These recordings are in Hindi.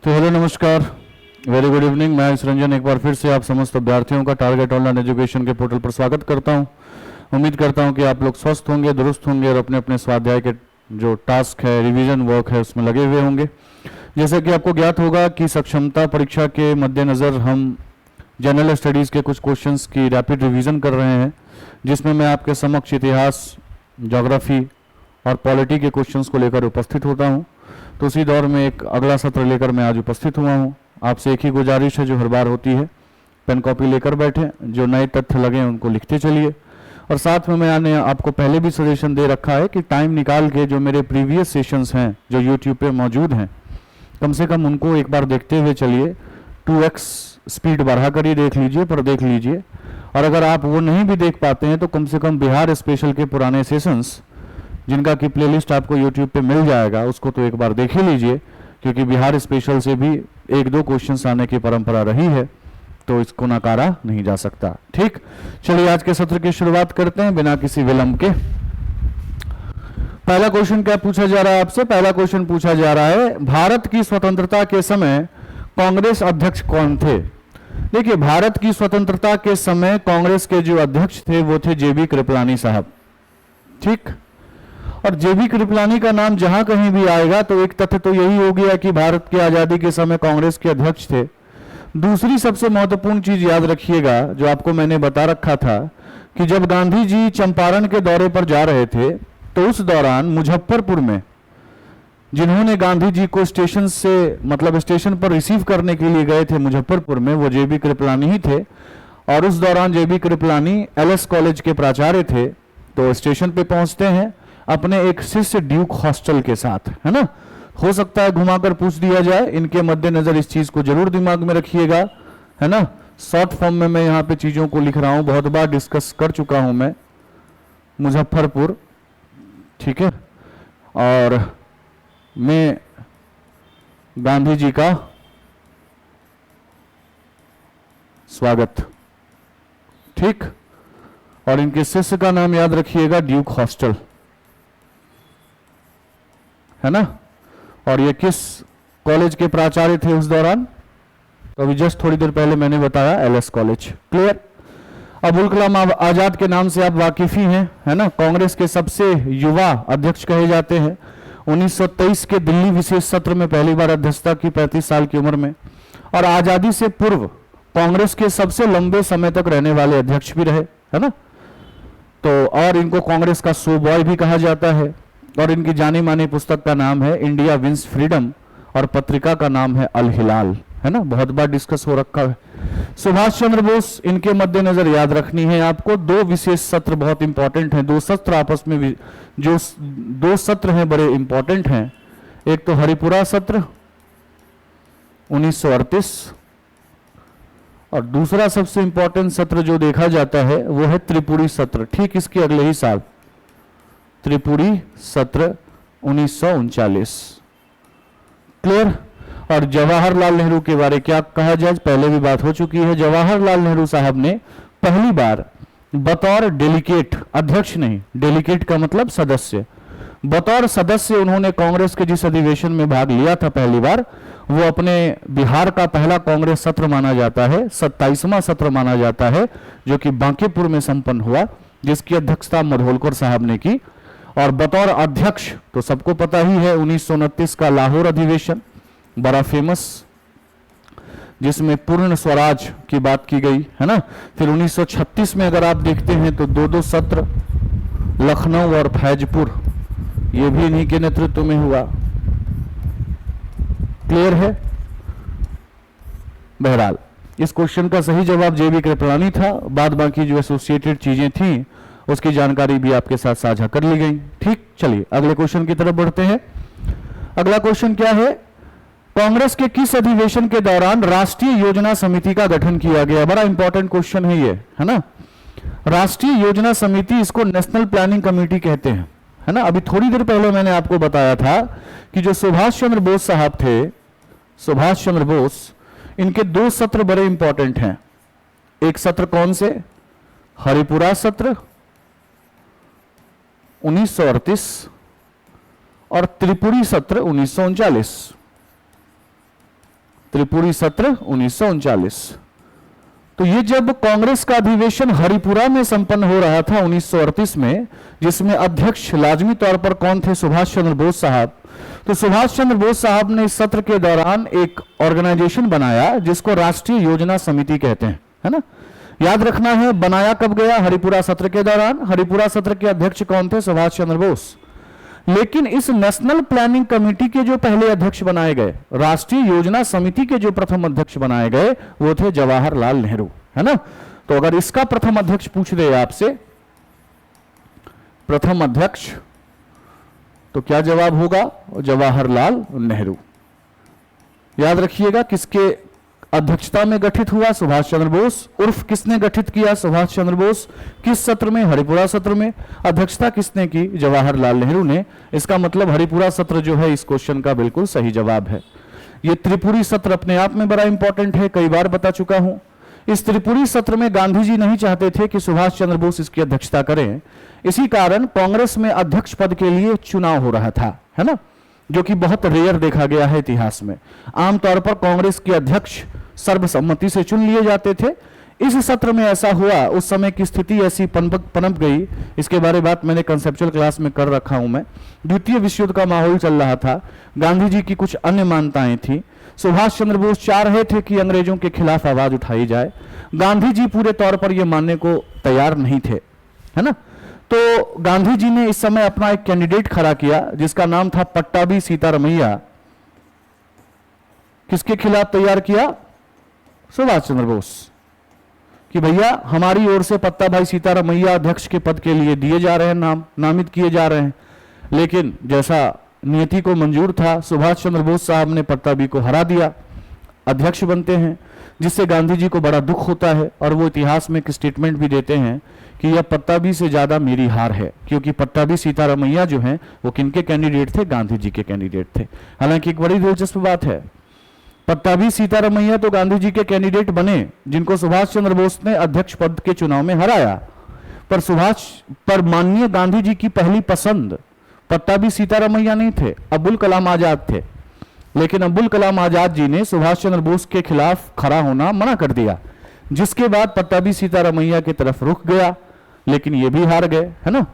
तो हेलो नमस्कार, वेरी गुड इवनिंग। मैं रंजन एक बार फिर से आप समस्त अभ्यर्थियों का टारगेट ऑनलाइन एजुकेशन के पोर्टल पर स्वागत करता हूं। उम्मीद करता हूं कि आप लोग स्वस्थ होंगे, दुरुस्त होंगे और अपने अपने स्वाध्याय के जो टास्क है, रिवीजन वर्क है, उसमें लगे हुए होंगे। जैसे कि आपको ज्ञात होगा कि सक्षमता परीक्षा के मद्देनज़र हम जनरल स्टडीज़ के कुछ क्वेश्चंस की रैपिड रिवीजन कर रहे हैं, जिसमें मैं आपके समक्ष इतिहास, ज्योग्राफी और पॉलिटी के क्वेश्चंस को लेकर उपस्थित होता हूं। तो उसी दौर में एक अगला सत्र लेकर मैं आज उपस्थित हुआ हूं। आपसे एक ही गुजारिश है जो हर बार होती है, पेन कॉपी लेकर बैठें, जो नए तथ्य लगे उनको लिखते चलिए। और साथ में मैंने आपको पहले भी सजेशन दे रखा है कि टाइम निकाल के जो मेरे प्रीवियस सेशंस हैं जो यूट्यूब पे मौजूद हैं, कम से कम उनको एक बार देखते हुए चलिए। 2x स्पीड बढ़ा कर ही देख लीजिए, पर देख लीजिए। और अगर आप वो नहीं भी देख पाते हैं तो कम से कम बिहार स्पेशल के पुराने सेशंस, जिनका कि प्लेलिस्ट आपको यूट्यूब पे मिल जाएगा, उसको तो एक बार देख ही लीजिए, क्योंकि बिहार स्पेशल से भी एक दो क्वेश्चंस आने की परंपरा रही है, तो इसको नकारा नहीं जा सकता। ठीक, चलिए आज के सत्र की शुरुआत करते हैं बिना किसी विलंब के। पहला क्वेश्चन क्या पूछा जा रहा है आपसे? पहला क्वेश्चन पूछा जा रहा है, भारत की स्वतंत्रता के समय कांग्रेस अध्यक्ष कौन थे? देखिए, भारत की स्वतंत्रता के समय कांग्रेस के जो अध्यक्ष थे वो थे जेबी कृपलानी साहब। ठीक, और जेबी कृपलानी का नाम जहां कहीं भी आएगा तो एक तथ्य तो यही हो गया कि भारत की आजादी के समय कांग्रेस के अध्यक्ष थे। दूसरी सबसे महत्वपूर्ण चीज याद रखिएगा, जो आपको मैंने बता रखा था, कि जब गांधी जी चंपारण के दौरे पर जा रहे थे तो उस दौरान मुजफ्फरपुर में जिन्होंने गांधी जी को स्टेशन से, मतलब स्टेशन पर रिसीव करने के लिए गए थे मुजफ्फरपुर में, वो जेबी कृपलानी ही थे। और उस दौरान जेबी कृपलानी एलएस कॉलेज के प्राचार्य थे। तो स्टेशन पे पहुंचते हैं अपने एक शिष्य ड्यूक हॉस्टल के साथ, है ना। हो सकता है घुमाकर पूछ दिया जाए, इनके मद्देनजर इस चीज को जरूर दिमाग में रखिएगा, है ना। शॉर्ट फॉर्म में मैं यहाँ पे चीजों को लिख रहा हूं, बहुत बार डिस्कस कर चुका हूं मैं। मुजफ्फरपुर, ठीक है, और मैं गांधी जी का स्वागत, ठीक। और इनके शिष्य का नाम याद रखिएगा, ड्यूक हॉस्टल, है ना। और ये किस कॉलेज के प्राचार्य थे उस दौरान? तो अभी जस्ट थोड़ी देर पहले मैंने बताया, LS college. Clear? Abul Kalam Azad के नाम से आप वाकिफ ही हैं, है ना। कांग्रेस के सबसे युवा अध्यक्ष कहे जाते हैं। 1923 के दिल्ली विशेष सत्र में पहली बार अध्यक्षता की 35 साल की उम्र में। और आजादी से पूर्व कांग्रेस के सबसे लंबे समय तक रहने वाले अध्यक्ष भी रहे, है ना। तो और इनको कांग्रेस का शो बॉय भी कहा जाता है। और इनकी जानी मानी पुस्तक का नाम है इंडिया विंस फ्रीडम, और पत्रिका का नाम है अल हिलाल, है ना। बहुत बार डिस्कस हो रखा है। सुभाष चंद्र बोस, इनके मद्देनजर याद रखनी है आपको, दो विशेष सत्र बहुत इंपॉर्टेंट हैं। दो सत्र आपस में, जो दो सत्र हैं बड़े इंपॉर्टेंट हैं। एक तो हरिपुरा सत्र 1938, और दूसरा सबसे इंपॉर्टेंट सत्र जो देखा जाता है वो है त्रिपुरी सत्र, ठीक इसके अगले ही साल, त्रिपुरी सत्र 1939। क्लियर? और जवाहरलाल नेहरू के बारे क्या कहा जाए, पहले भी बात हो चुकी है। जवाहरलाल नेहरू साहब ने पहली बार बतौर डेलीगेट, अध्यक्ष नहीं, डेलीगेट का मतलब सदस्य, बतौर सदस्य उन्होंने कांग्रेस के जिस अधिवेशन में भाग लिया था पहली बार, वो अपने बिहार का पहला कांग्रेस सत्र माना जाता है, 27वां सत्र माना जाता है, जो कि बांकीपुर में संपन्न हुआ, जिसकी अध्यक्षता मधोलकर साहब ने की। और बतौर अध्यक्ष तो सबको पता ही है 1929 का लाहौर अधिवेशन, बड़ा फेमस, जिसमें पूर्ण स्वराज की बात की गई, है ना। फिर 1936 में अगर आप देखते हैं तो दो सत्र, लखनऊ और फैजपुर, ये भी इन्हीं के नेतृत्व में हुआ। क्लियर है? बहरहाल इस क्वेश्चन का सही जवाब जेबी कृपलानी था। बाद बाकी जो एसोसिएटेड चीजें थी उसकी जानकारी भी आपके साथ साझा कर ली गई। ठीक, चलिए अगले क्वेश्चन की तरफ बढ़ते हैं। अगला क्वेश्चन क्या है? कांग्रेस के किस अधिवेशन के दौरान राष्ट्रीय योजना समिति का गठन किया गया? बड़ा इंपॉर्टेंट क्वेश्चन है ये, है ना। राष्ट्रीय योजना समिति, इसको नेशनल प्लानिंग कमेटी कहते हैं, है ना। अभी थोड़ी देर पहले मैंने आपको बताया था कि जो सुभाष चंद्र बोस साहब थे, सुभाष चंद्र बोस, इनके दो सत्र बड़े इंपॉर्टेंट हैं। एक सत्र कौन से? हरिपुरा सत्र 1938 और त्रिपुरी सत्र 1939। त्रिपुरी सत्र 1939। तो ये जब कांग्रेस का अधिवेशन हरिपुरा में संपन्न हो रहा था 1938 में, जिसमें अध्यक्ष लाजमी तौर पर कौन थे? सुभाष चंद्र बोस साहब। तो सुभाष चंद्र बोस साहब ने इस सत्र के दौरान एक ऑर्गेनाइजेशन बनाया जिसको राष्ट्रीय योजना समिति कहते हैं, है ना। याद रखना है, बनाया कब गया? हरिपुरा सत्र के दौरान। हरिपुरा सत्र के अध्यक्ष कौन थे? सुभाष चंद्र बोस। लेकिन इस नेशनल प्लानिंग कमेटी के जो पहले अध्यक्ष बनाए गए, राष्ट्रीय योजना समिति के जो प्रथम अध्यक्ष बनाए गए, वो थे जवाहरलाल नेहरू, है ना। तो अगर इसका प्रथम अध्यक्ष पूछ दे आपसे, प्रथम अध्यक्ष, तो क्या जवाब होगा? जवाहरलाल नेहरू। याद रखिएगा, किसके अध्यक्षता में गठित हुआ? सुभाष चंद्र बोस। उर्फ किसने गठित किया? सुभाष चंद्र बोस। किस सत्र में? हरिपुरा सत्र में। अध्यक्षता किसने की? जवाहरलाल नेहरू ने। इसका मतलब हरिपुरा सत्र जो है इस क्वेश्चन का बिल्कुल सही जवाब है। यह त्रिपुरी सत्र अपने आप में बड़ा इंपॉर्टेंट है, कई बार बता चुका हूं। इस त्रिपुरी सत्र में गांधी जी नहीं चाहते थे कि सुभाष चंद्र बोस इसकी अध्यक्षता करें, इसी कारण कांग्रेस में अध्यक्ष पद के लिए चुनाव हो रहा था, है ना, जो कि बहुत रेयर देखा गया है इतिहास में। आमतौर पर कांग्रेस के अध्यक्ष सर्वसम्मति से चुन लिए जाते थे। इस सत्र में ऐसा हुआ, उस समय की स्थिति ऐसी पनप गई। इसके बारे में बात मैंने कंसेप्चुअल क्लास में कर रखा हूं मैं। द्वितीय विश्व युद्ध का माहौल चल रहा था, गांधी जी की कुछ अन्य मान्यताएं थी। सुभाष चंद्र बोस चाह रहे थे कि अंग्रेजों के खिलाफ आवाज उठाई जाए, गांधी जी पूरे तौर पर यह मानने को तैयार नहीं थे, है ना। तो गांधी जी ने इस समय अपना एक कैंडिडेट खड़ा किया जिसका नाम था पट्टाभी सीतारमैया। किसके खिलाफ तैयार किया? सुभाष चंद्र बोस, कि भैया हमारी ओर से पट्टा भाई सीतारमैया अध्यक्ष के पद के लिए दिए जा रहे हैं, नामित किए जा रहे हैं। लेकिन जैसा नियति को मंजूर था, सुभाष चंद्र बोस साहब ने पट्टाभी को हरा दिया, अध्यक्ष बनते हैं, जिससे गांधी जी को बड़ा दुख होता है। और वो इतिहास में एक स्टेटमेंट भी देते हैं कि यह पट्टाभी से ज्यादा मेरी हार है, क्योंकि पट्टाभी सीतारमैया जो हैं वो किनके कैंडिडेट थे? गांधी जी के कैंडिडेट थे। हालांकि एक बड़ी दिलचस्प बात है, पट्टाभी सीतारमैया तो गांधी जी के कैंडिडेट बने जिनको सुभाष चंद्र बोस ने अध्यक्ष पद के चुनाव में हराया, पर माननीय गांधी जी की पहली पसंद पट्टाभी सीतारमैया नहीं थे, अबुल कलाम आजाद थे। लेकिन अबुल कलाम आजाद जी ने सुभाष चंद्र बोस के खिलाफ खड़ा होना मना कर दिया, जिसके बाद पट्टाभी सीतारमैया की तरफ रुख गया, लेकिन ये भी हार गए, है ना।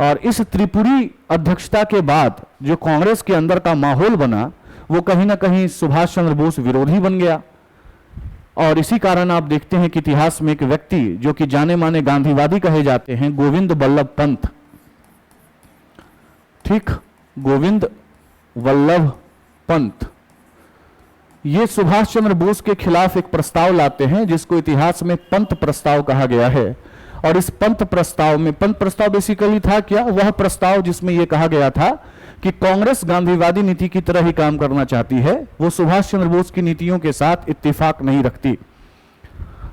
और इस त्रिपुरी अध्यक्षता के बाद जो कांग्रेस के अंदर का माहौल बना, वो कहीं ना कहीं सुभाष चंद्र बोस विरोधी बन गया। और इसी कारण आप देखते हैं कि इतिहास में एक व्यक्ति जो कि जाने माने गांधीवादी कहे जाते हैं, गोविंद वल्लभ पंत, ठीक, गोविंद वल्लभ पंत, ये सुभाष चंद्र बोस के खिलाफ एक प्रस्ताव लाते हैं जिसको इतिहास में पंत प्रस्ताव कहा गया है। और इस पंत प्रस्ताव बेसिकली था क्या? वह प्रस्ताव जिसमें यह कहा गया था कि कांग्रेस गांधीवादी नीति की तरह ही काम करना चाहती है, वो सुभाष चंद्र बोस की नीतियों के साथ इत्तेफाक नहीं रखती।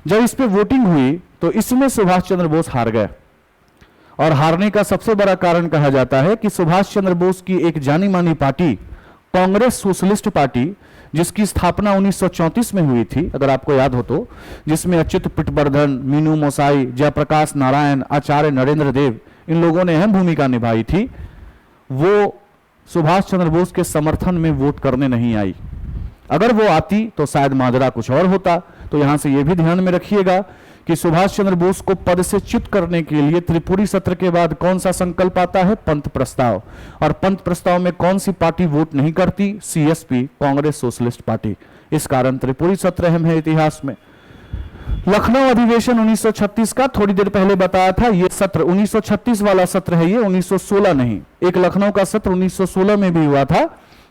जब इस पे वोटिंग हुई तो इसमें सुभाष चंद्र बोस हार गए, और हारने का सबसे बड़ा कारण कहा जाता है कि सुभाष चंद्र बोस की एक जानी मानी पार्टी, कांग्रेस सोशलिस्ट पार्टी, जिसकी स्थापना 1934 में हुई थी, अगर आपको याद हो तो, जिसमें अच्युत पिटवर्धन, मीनू मोसाई, जयप्रकाश नारायण, आचार्य नरेंद्र देव, इन लोगों ने अहम भूमिका निभाई थी, वो सुभाष चंद्र बोस के समर्थन में वोट करने नहीं आई। अगर वो आती तो शायद माजरा कुछ और होता। तो यहां से यह भी ध्यान में रखिएगा कि सुभाष चंद्र बोस को पद से च्युत करने के लिए त्रिपुरी सत्र के बाद कौन सा संकल्प आता है? पंत प्रस्ताव। और पंत प्रस्ताव में कौन सी पार्टी वोट नहीं करती? CSP, Congress socialist party. इस कारण त्रिपुरी सत्र अहम है इतिहास में। लखनऊ अधिवेशन 1936 का थोड़ी देर पहले बताया था, यह सत्र 1936 वाला सत्र है, ये 1916 नहीं। एक लखनऊ का सत्र 1916 में भी हुआ था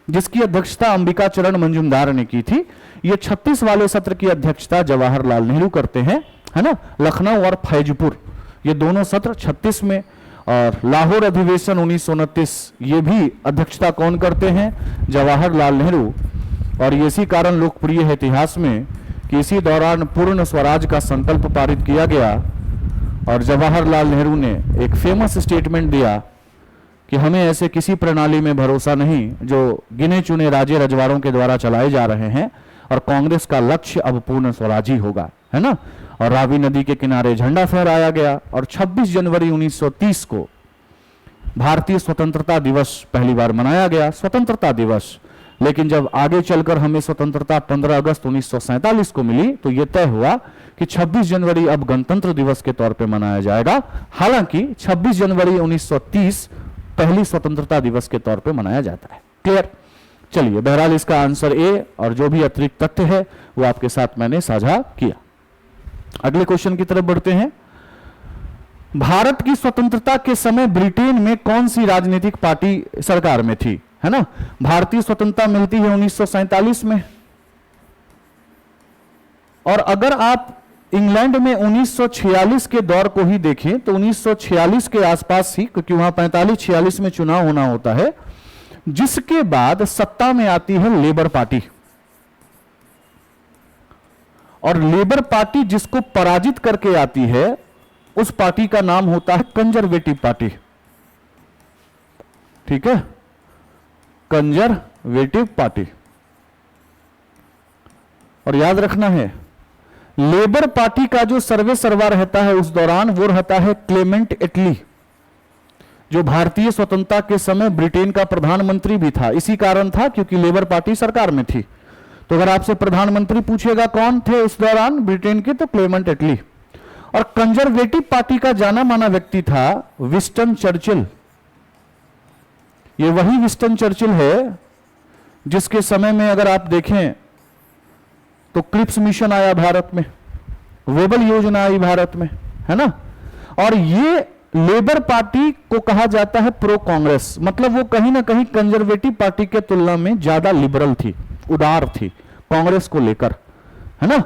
जिसकी अध्यक्षता अंबिका चरण मंजुमदार ने की थी। ये 36 वाले सत्र की अध्यक्षता जवाहरलाल नेहरू करते हैं, है ना। लखनऊ और फैजपुर ये दोनों सत्र 36 में। और लाहौर अधिवेशन 1929, ये भी अध्यक्षता कौन करते हैं? जवाहरलाल नेहरू। और ये इसी कारण लोकप्रिय है इतिहास में कि इसी दौरान पूर्ण स्वराज का संकल्प पारित किया गया, और जवाहरलाल नेहरू ने एक फेमस स्टेटमेंट दिया कि हमें ऐसे किसी प्रणाली में भरोसा नहीं जो गिने चुने राज्य रजवाड़ों के द्वारा चलाए जा रहे हैं, और कांग्रेस का लक्ष्य अब पूर्ण स्वराज ही होगा, है ना। और रावी नदी के किनारे झंडा फहराया गया, और 26 जनवरी 1930 को भारतीय स्वतंत्रता दिवस पहली बार मनाया गया। स्वतंत्रता दिवस लेकिन जब आगे चलकर हमें स्वतंत्रता 15 अगस्त 1947 को मिली तो यह तय हुआ कि 26 जनवरी अब गणतंत्र दिवस के तौर पे मनाया जाएगा। हालांकि 26 जनवरी 1930 पहली स्वतंत्रता दिवस के तौर पे मनाया जाता है। क्लियर? चलिए, बहरहाल इसका आंसर ए, और जो भी अतिरिक्त तथ्य है वो आपके साथ मैंने साझा किया। अगले क्वेश्चन की तरफ बढ़ते हैं। भारत की स्वतंत्रता के समय ब्रिटेन में कौन सी राजनीतिक पार्टी सरकार में थी? है ना, भारतीय स्वतंत्रता मिलती है 1947 में, और अगर आप इंग्लैंड में 1946 के दौर को ही देखें तो 1946 के आसपास ही, क्योंकि वहां 45-46 में चुनाव होना होता है, जिसके बाद सत्ता में आती है लेबर पार्टी। और लेबर पार्टी जिसको पराजित करके आती है उस पार्टी का नाम होता है कंजर्वेटिव पार्टी। ठीक है, कंजर्वेटिव पार्टी। और याद रखना है, लेबर पार्टी का जो सर्वे सर्वा रहता है उस दौरान वो रहता है क्लेमेंट एटली, जो भारतीय स्वतंत्रता के समय ब्रिटेन का प्रधानमंत्री भी था। इसी कारण था क्योंकि लेबर पार्टी सरकार में थी। तो अगर आपसे प्रधानमंत्री पूछेगा कौन थे उस दौरान ब्रिटेन के, तो क्लेमेंट एटली। और कंजर्वेटिव पार्टी का जाना माना व्यक्ति था विंस्टन चर्चिल। ये वही विंस्टन चर्चिल है जिसके समय में अगर आप देखें तो क्रिप्स मिशन आया भारत में, वेबल योजना आई भारत में, है ना। और ये लेबर पार्टी को कहा जाता है प्रो कांग्रेस, मतलब वो कहीं ना कहीं कंजर्वेटिव पार्टी के तुलना में ज्यादा लिबरल थी, उदार थी कांग्रेस को लेकर, है ना।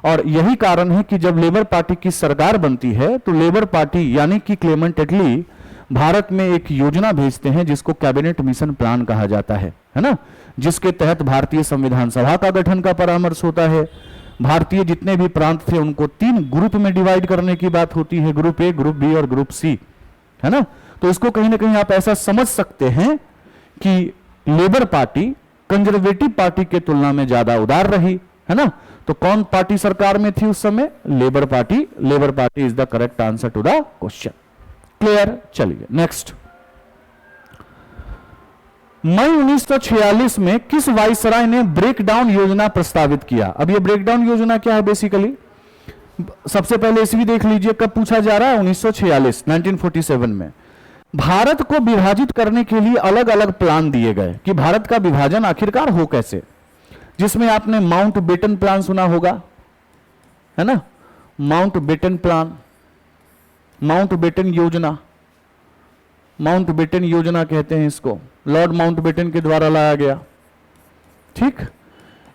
और यही कारण है कि जब लेबर पार्टी की सरकार बनती है तो लेबर पार्टी यानी कि क्लेमेंट एटली भारत में एक योजना भेजते हैं जिसको कैबिनेट मिशन प्लान कहा जाता है ना, जिसके तहत भारतीय संविधान सभा का गठन का परामर्श होता है। भारतीय जितने भी प्रांत थे उनको 3 ग्रुप में डिवाइड करने की बात होती है, ग्रुप ए, ग्रुप बी और ग्रुप सी, है ना। तो इसको कहीं ना कहीं आप ऐसा समझ सकते हैं कि लेबर पार्टी कंजर्वेटिव पार्टी के तुलना में ज्यादा उदार रही, है ना। तो कौन पार्टी सरकार में थी उस समय? Labour Party. Labour Party is the correct answer to the question. Clear? चलिए नेक्स्ट। मई 1946 में किस वाइसराय ने ब्रेकडाउन योजना प्रस्तावित किया? अब ये ब्रेकडाउन योजना क्या है? बेसिकली सबसे पहले ईस्वी देख लीजिए, कब पूछा जा रहा है? 1947 में। भारत को विभाजित करने के लिए अलग अलग प्लान दिए गए कि भारत का विभाजन आखिरकार हो कैसे, जिसमें आपने माउंट बेटन प्लान सुना होगा, है ना। Mountbatten plan, Mountbatten योजना, माउंट बेटन योजना कहते हैं इसको, लॉर्ड माउंट बेटन के द्वारा लाया गया। ठीक,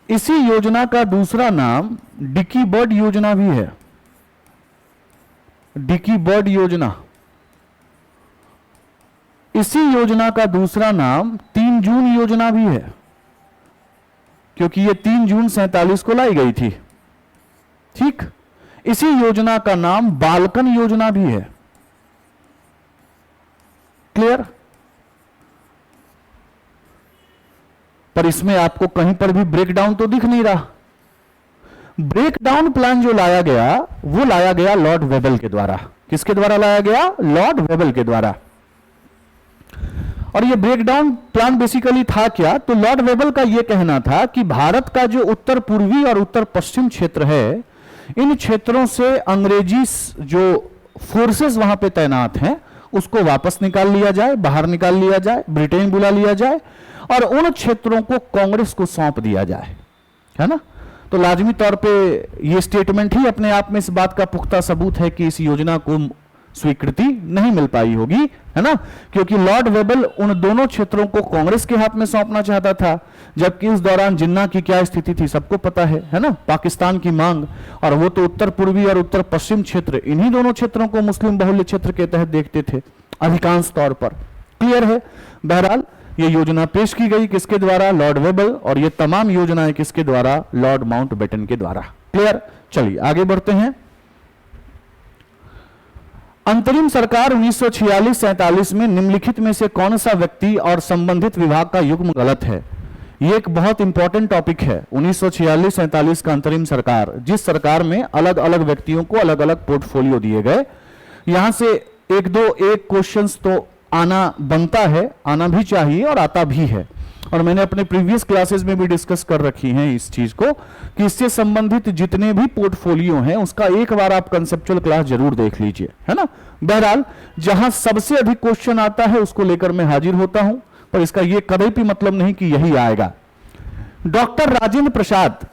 इसी योजना का दूसरा नाम डिकी बर्ड योजना भी है। डिकी बर्ड योजना। इसी योजना का दूसरा नाम 3 जून योजना भी है, क्योंकि ये 3 जून 47 को लाई गई थी। ठीक, इसी योजना का नाम बाल्कन योजना भी है। क्लियर? पर इसमें आपको कहीं पर भी ब्रेकडाउन तो दिख नहीं रहा। ब्रेकडाउन प्लान जो लाया गया वो लाया गया लॉर्ड वेबल के द्वारा। किसके द्वारा लाया गया? लॉर्ड वेबल के द्वारा। और ये ब्रेकडाउन प्लान बेसिकली था क्या? तो लॉर्ड वेबल का यह कहना था कि भारत का जो उत्तर पूर्वी और उत्तर पश्चिम क्षेत्र है, इन क्षेत्रों से अंग्रेजी जो फोर्सेस वहां पे तैनात हैं उसको वापस निकाल लिया जाए, बाहर निकाल लिया जाए, ब्रिटेन बुला लिया जाए और उन क्षेत्रों को कांग्रेस को सौंप दिया जाए, है ना। तो लाजमी तौर पे ये स्टेटमेंट ही अपने आप में इस बात का पुख्ता सबूत है कि इस योजना को स्वीकृति नहीं मिल पाई होगी, है ना, क्योंकि लॉर्ड वेबल उन दोनों क्षेत्रों को कांग्रेस के हाथ में सौंपना चाहता था, जबकि उस दौरान जिन्ना की क्या स्थिति थी सबको पता है ना, पाकिस्तान की मांग, और वो तो उत्तर पूर्वी और उत्तर पश्चिम क्षेत्र, इन्हीं दोनों क्षेत्रों को मुस्लिम बहुल्य क्षेत्र के तहत देखते थे अधिकांश तौर पर। क्लियर है? बहरहाल ये योजना पेश की गई किसके द्वारा? लॉर्ड वेबल। और ये तमाम योजनाएं किसके द्वारा? लॉर्ड माउंटबेटन के द्वारा। क्लियर? चलिए आगे बढ़ते हैं। अंतरिम सरकार 1946-47 में निम्नलिखित में से कौन सा व्यक्ति और संबंधित विभाग का युग्म गलत है? यह एक बहुत इंपॉर्टेंट टॉपिक है। 1946-47 का अंतरिम सरकार, जिस सरकार में अलग अलग व्यक्तियों को अलग अलग पोर्टफोलियो दिए गए। यहां से एक क्वेश्चंस तो आना बनता है, आना भी चाहिए और आता भी है। और मैंने अपने प्रीवियस क्लासेस में भी डिस्कस कर रखी हैं इस चीज को कि इससे संबंधित जितने भी पोर्टफोलियो हैं उसका एक बार आप कंसेप्चुअल क्लास जरूर देख लीजिए, है ना। बहरहाल जहां सबसे अधिक क्वेश्चन आता है उसको लेकर मैं हाजिर होता हूं, पर इसका यह कभी भी मतलब नहीं कि यही आएगा। डॉक्टर राजेंद्र प्रसाद,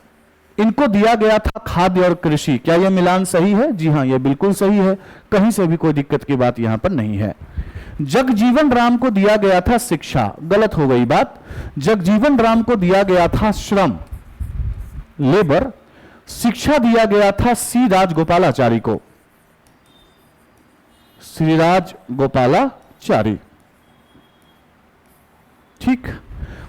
इनको दिया गया था खाद्य और कृषि, क्या यह मिलान सही है? जी हां, यह बिल्कुल सही है, कहीं से भी कोई दिक्कत की बात यहां पर नहीं है। जगजीवन राम को दिया गया था शिक्षा, गलत हो गई बात। जगजीवन राम को दिया गया था श्रम, लेबर। शिक्षा दिया गया था सी राजगोपालाचारी को, श्री राजगोपालाचारी, ठीक।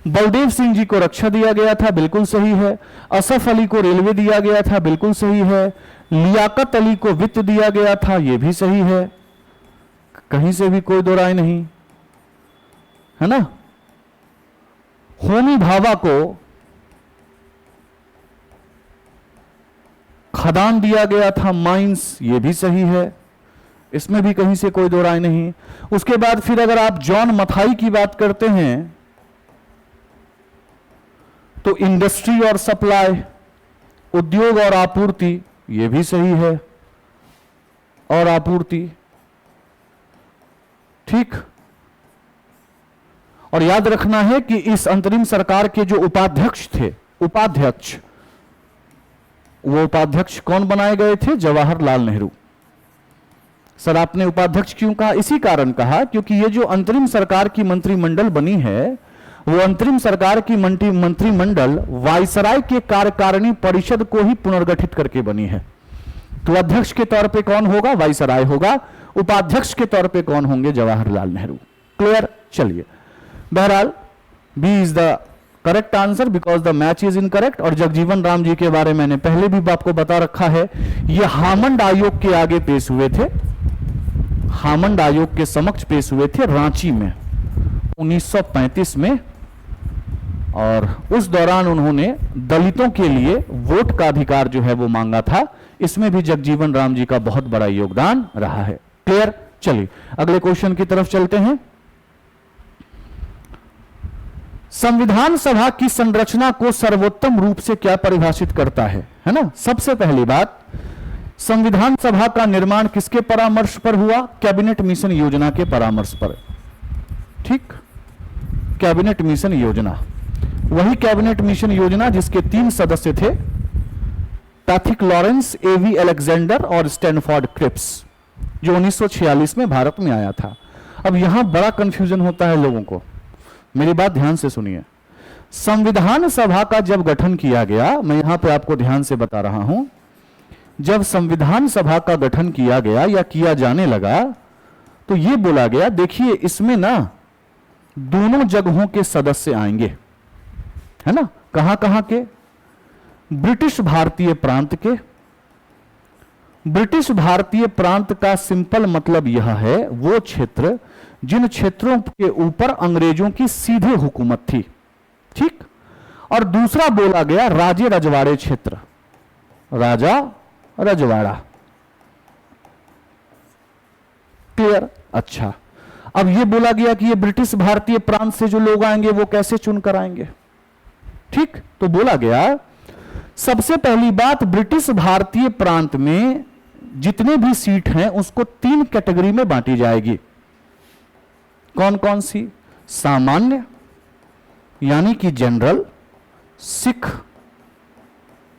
बलदेव सिंह जी को रक्षा दिया गया था, बिल्कुल सही है। असफ अली को रेलवे दिया गया था, बिल्कुल सही है। लियाकत अली को वित्त दिया गया था, यह भी सही है, कहीं से भी कोई दो राय नहीं, है ना। होमी भाभा को खदान दिया गया था, माइंस, यह भी सही है, इसमें भी कहीं से कोई दो राय नहीं। उसके बाद फिर अगर आप जॉन मथाई की बात करते हैं तो इंडस्ट्री और सप्लाई, उद्योग और आपूर्ति, यह भी सही है, और आपूर्ति, ठीक। और याद रखना है कि इस अंतरिम सरकार के जो उपाध्यक्ष थे, वो उपाध्यक्ष कौन बनाए गए थे? जवाहरलाल नेहरू। सर आपने उपाध्यक्ष क्यों कहा? इसी कारण कहा क्योंकि ये जो अंतरिम सरकार की मंत्रिमंडल बनी है, वो अंतरिम सरकार की मंत्रिमंडल वायसराय के कार्यकारिणी परिषद को ही पुनर्गठित करके बनी है। तो अध्यक्ष के तौर पे कौन होगा? वायसराय होगा। उपाध्यक्ष के तौर पे कौन होंगे? जवाहरलाल नेहरू। क्लियर? चलिए, बहरहाल B is the correct answer because the match is incorrect. और जगजीवन राम जी के बारे में मैंने पहले भी आपको बता रखा है, ये हामंड आयोग के आगे पेश हुए थे, हामंड आयोग के समक्ष पेश हुए थे रांची में 1935 में। और उस दौरान उन्होंने दलितों के लिए वोट का अधिकार जो है वो मांगा था। इसमें भी जगजीवन राम जी का बहुत बड़ा योगदान रहा है। क्लियर? चलिए अगले क्वेश्चन की तरफ चलते हैं। संविधान सभा की संरचना को सर्वोत्तम रूप से क्या परिभाषित करता है ना। सबसे पहली बात, संविधान सभा का निर्माण किसके परामर्श पर हुआ? कैबिनेट मिशन योजना के परामर्श पर, ठीक। कैबिनेट मिशन योजना, वही कैबिनेट मिशन योजना जिसके 3 सदस्य थे, पैथिक लॉरेंस, एवी अलेक्जेंडर और स्टैनफोर्ड क्रिप्स, जो 1946 में भारत में आया था। अब यहां बड़ा कंफ्यूजन होता है लोगों को, मेरी बात ध्यान से सुनिए। संविधान सभा का जब गठन किया गया, मैं यहां पे आपको ध्यान से बता रहा हूं, जब संविधान सभा का गठन किया गया या किया जाने लगा तो यह बोला गया, देखिए इसमें ना दोनों जगहों के सदस्य आएंगे, है ना। कहां कहां के? ब्रिटिश भारतीय प्रांत के। ब्रिटिश भारतीय प्रांत का सिंपल मतलब यह है, वो क्षेत्र जिन क्षेत्रों के ऊपर अंग्रेजों की सीधे हुकूमत थी, ठीक। और दूसरा बोला गया राजे रजवाड़े क्षेत्र, राजा रजवाड़ा। क्लियर? अच्छा, अब यह बोला गया कि ये ब्रिटिश भारतीय प्रांत से जो लोग आएंगे वो कैसे चुनकर आएंगे, ठीक। तो बोला गया सबसे पहली बात, ब्रिटिश भारतीय प्रांत में जितने भी सीट हैं उसको 3 कैटेगरी में बांटी जाएगी। कौन कौन सी? सामान्य यानी कि जनरल, सिख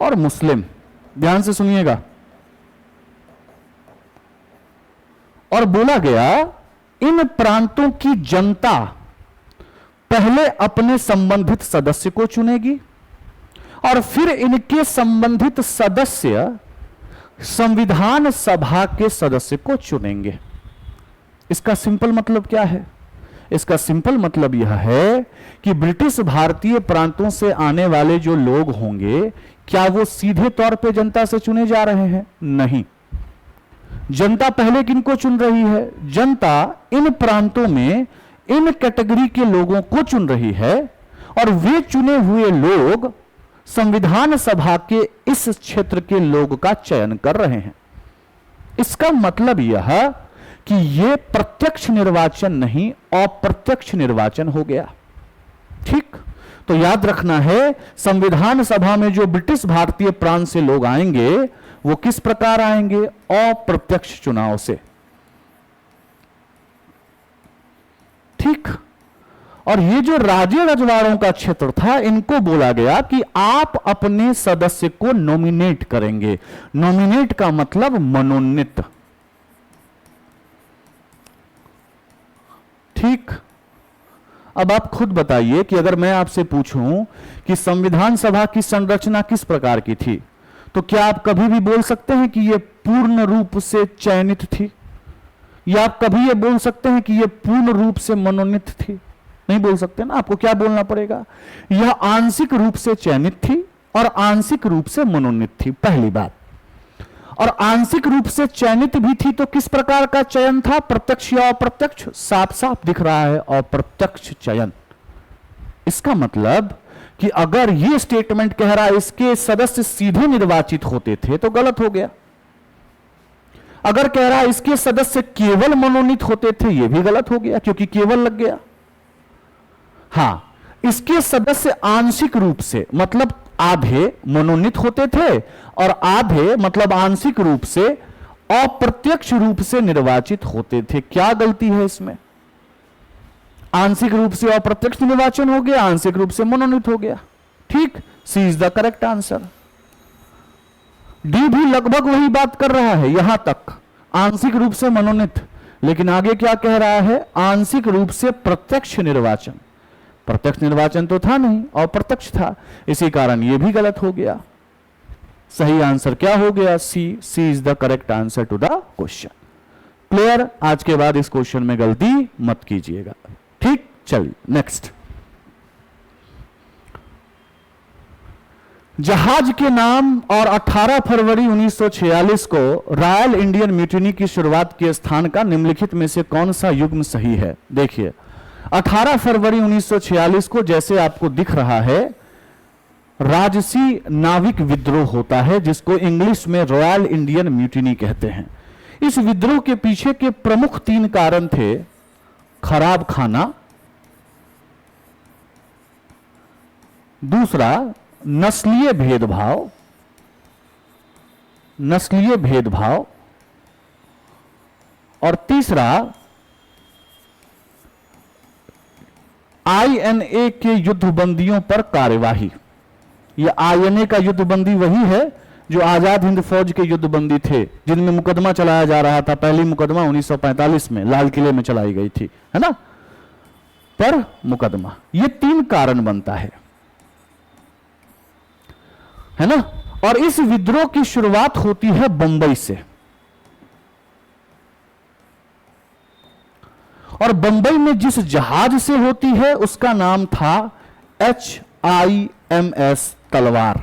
और मुस्लिम। ध्यान से सुनिएगा। और बोला गया इन प्रांतों की जनता पहले अपने संबंधित सदस्य को चुनेगी और फिर इनके संबंधित सदस्य संविधान सभा के सदस्य को चुनेंगे। इसका सिंपल मतलब क्या है? इसका सिंपल मतलब यह है कि ब्रिटिश भारतीय प्रांतों से आने वाले जो लोग होंगे, क्या वो सीधे तौर पे जनता से चुने जा रहे हैं? नहीं। जनता पहले किनको चुन रही है? जनता इन प्रांतों में इन कैटेगरी के लोगों को चुन रही है और वे चुने हुए लोग संविधान सभा के इस क्षेत्र के लोग का चयन कर रहे हैं। इसका मतलब यह कि यह प्रत्यक्ष निर्वाचन नहीं, अप्रत्यक्ष निर्वाचन हो गया, ठीक। तो याद रखना है, संविधान सभा में जो ब्रिटिश भारतीय प्रांत से लोग आएंगे वो किस प्रकार आएंगे? अप्रत्यक्ष चुनाव से। ठीक। और ये जो राज्य रजवाड़ों का क्षेत्र था, इनको बोला गया कि आप अपने सदस्य को नॉमिनेट करेंगे। नॉमिनेट का मतलब मनोनीत। ठीक। अब आप खुद बताइए कि अगर मैं आपसे पूछूं कि संविधान सभा की संरचना किस प्रकार की थी, तो क्या आप कभी भी बोल सकते हैं कि यह पूर्ण रूप से चयनित थी? या आप कभी यह बोल सकते हैं कि यह पूर्ण रूप से मनोनीत थी? नहीं बोल सकते ना। आपको क्या बोलना पड़ेगा? यह आंशिक रूप से चयनित थी और आंशिक रूप से मनोनीत थी, पहली बात। और आंशिक रूप से चयनित भी थी तो किस प्रकार का चयन था? प्रत्यक्ष या अप्रत्यक्ष? साफ साफ दिख रहा है अप्रत्यक्ष चयन। इसका मतलब कि अगर यह स्टेटमेंट कह रहा है इसके सदस्य सीधे निर्वाचित होते थे तो गलत हो गया। अगर कह रहा है इसके सदस्य केवल मनोनीत होते थे, यह भी गलत हो गया क्योंकि केवल लग गया। हां, इसके सदस्य आंशिक रूप से मतलब आधे मनोनीत होते थे और आधे मतलब आंशिक रूप से अप्रत्यक्ष रूप से निर्वाचित होते थे। क्या गलती है इसमें? आंशिक रूप से अप्रत्यक्ष निर्वाचन हो गया, आंशिक रूप से मनोनीत हो गया। ठीक, C is the correct answer. D भी लगभग वही बात कर रहा है यहां तक, आंशिक रूप से मनोनीत। लेकिन आगे क्या कह रहा है? आंशिक रूप से प्रत्यक्ष निर्वाचन। प्रत्यक्ष निर्वाचन तो था नहीं, अप्रत्यक्ष था, इसी कारण यह भी गलत हो गया। सही आंसर क्या हो गया? C. C is the correct answer to the question. Clear? आज के बाद इस क्वेश्चन में गलती मत कीजिएगा। ठीक, चलिए नेक्स्ट। जहाज के नाम और 18 फरवरी 1946 को रॉयल इंडियन म्यूटिनी की शुरुआत के स्थान का निम्नलिखित में से कौन सा युग्म सही है? देखिए, 18 फरवरी 1946 को जैसे आपको दिख रहा है राजसी नाविक विद्रोह होता है, जिसको इंग्लिश में रॉयल इंडियन म्यूटिनी कहते हैं। इस विद्रोह के पीछे के प्रमुख 3 कारण थे: खराब खाना, दूसरा नस्लीय भेदभाव और तीसरा आईएनए के युद्धबंदियों पर कार्यवाही। यह आईएनए का युद्धबंदी वही है जो आजाद हिंद फौज के युद्धबंदी थे, जिनमें मुकदमा चलाया जा रहा था। पहली मुकदमा 1945 में लाल किले में चलाई गई थी, है ना, पर मुकदमा। ये 3 कारण बनता है ना। और इस विद्रोह की शुरुआत होती है बंबई से, और बंबई में जिस जहाज से होती है उसका नाम था HIMS तलवार।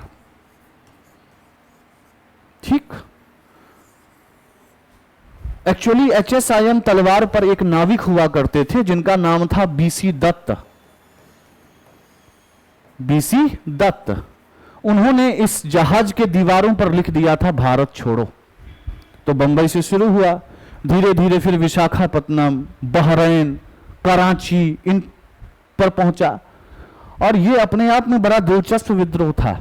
ठीक, एक्चुअली HSIM तलवार पर एक नाविक हुआ करते थे जिनका नाम था BC दत्त। BC दत्त, उन्होंने इस जहाज के दीवारों पर लिख दिया था भारत छोड़ो। तो बंबई से शुरू हुआ, धीरे धीरे फिर विशाखापत्तनम, बहरैन, कराची, इन पर पहुंचा। और ये अपने आप में बड़ा दिलचस्प विद्रोह था,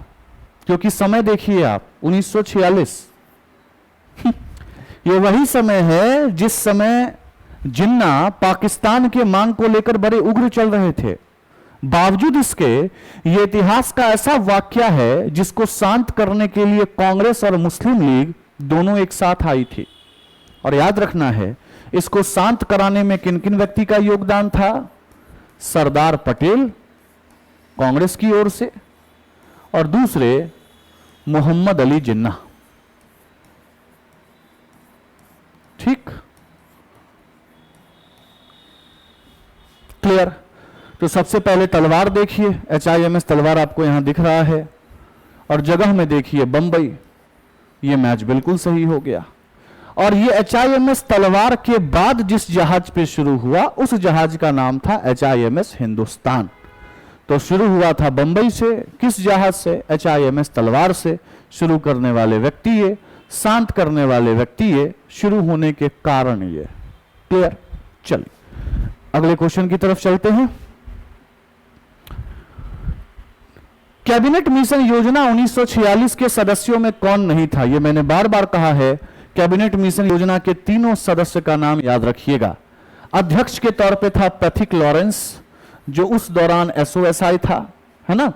क्योंकि समय देखिए आप 1946। ये वही समय है जिस समय जिन्ना पाकिस्तान के मांग को लेकर बड़े उग्र चल रहे थे। बावजूद इसके ये इतिहास का ऐसा वाकया है जिसको शांत करने के लिए कांग्रेस और मुस्लिम लीग दोनों एक साथ आई थी। और याद रखना है, इसको शांत कराने में किन किन व्यक्ति का योगदान था? सरदार पटेल कांग्रेस की ओर से, और दूसरे मोहम्मद अली जिन्ना। ठीक, क्लियर? तो सबसे पहले तलवार देखिए, HIMS तलवार आपको यहां दिख रहा है, और जगह में देखिए बंबई। ये मैच बिल्कुल सही हो गया। और ये HIMS तलवार के बाद जिस जहाज पे शुरू हुआ उस जहाज का नाम था HIMS हिंदुस्तान। तो शुरू हुआ था बंबई से। किस जहाज से? HIMS तलवार से। शुरू करने वाले व्यक्ति ये, शांत करने वाले व्यक्ति ये, शुरू होने के कारण ये। क्लियर? चलिए अगले क्वेश्चन की तरफ चलते हैं। कैबिनेट मिशन योजना 1946 के सदस्यों में कौन नहीं था? यह मैंने बार बार कहा है। कैबिनेट मिशन योजना के तीनों सदस्य का नाम याद रखिएगा। अध्यक्ष के तौर पे था पैथिक लॉरेंस, जो उस दौरान एसओएसआई था, है ना।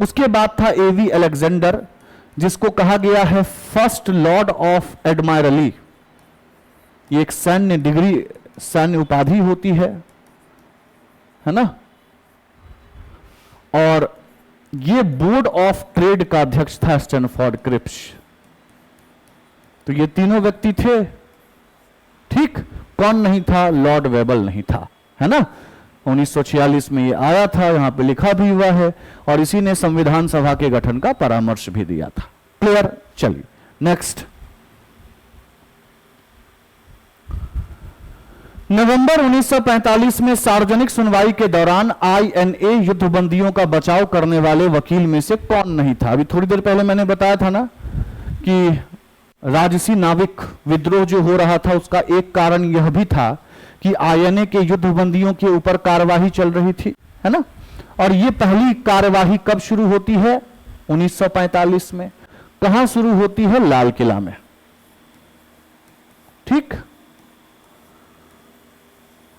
उसके बाद था एवी अलेक्जेंडर, जिसको कहा गया है फर्स्ट लॉर्ड ऑफ एडमायरली। ये एक सैन्य डिग्री, सैन्य उपाधि होती है ना। और ये बोर्ड ऑफ ट्रेड का अध्यक्ष था स्टैनफोर्ड क्रिप्स। तो ये तीनों व्यक्ति थे। ठीक, कौन नहीं था? लॉर्ड वेबल नहीं था, है ना। 1946 में ये आया था, यहां पे लिखा भी हुआ है, और इसी ने संविधान सभा के गठन का परामर्श भी दिया था। क्लियर? चलिए नेक्स्ट। नवंबर 1945 में सार्वजनिक सुनवाई के दौरान आईएनए युद्धबंदियों का बचाव करने वाले वकील में से कौन नहीं था? अभी थोड़ी देर पहले मैंने बताया था ना कि राजसी नाविक विद्रोह जो हो रहा था, उसका एक कारण यह भी था कि आईएनए के युद्धबंदियों के ऊपर कार्यवाही चल रही थी, है ना। और यह पहली कार्यवाही कब शुरू होती है? 1945 में। कहां शुरू होती है? लाल किला में। ठीक।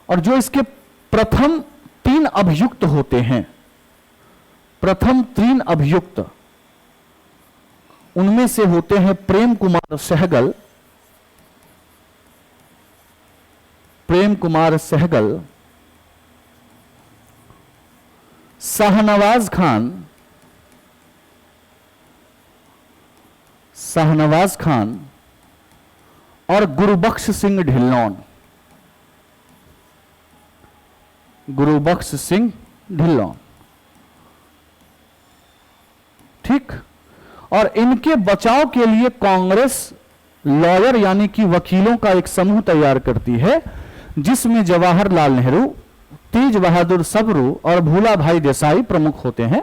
और जो इसके प्रथम 3 अभियुक्त होते हैं, प्रथम 3 अभियुक्त, उनमें से होते हैं प्रेम कुमार सहगल, प्रेम कुमार सहगल, शाहनवाज खान, शाहनवाज खान और गुरुबख्श सिंह ढिल्लोन। गुरुबख्श सिंह ढिल्लोन। ठीक। और इनके बचाव के लिए कांग्रेस लॉयर यानी कि वकीलों का एक समूह तैयार करती है, जिसमें जवाहरलाल नेहरू, तेज बहादुर सबरू और भूला भाई देसाई प्रमुख होते हैं।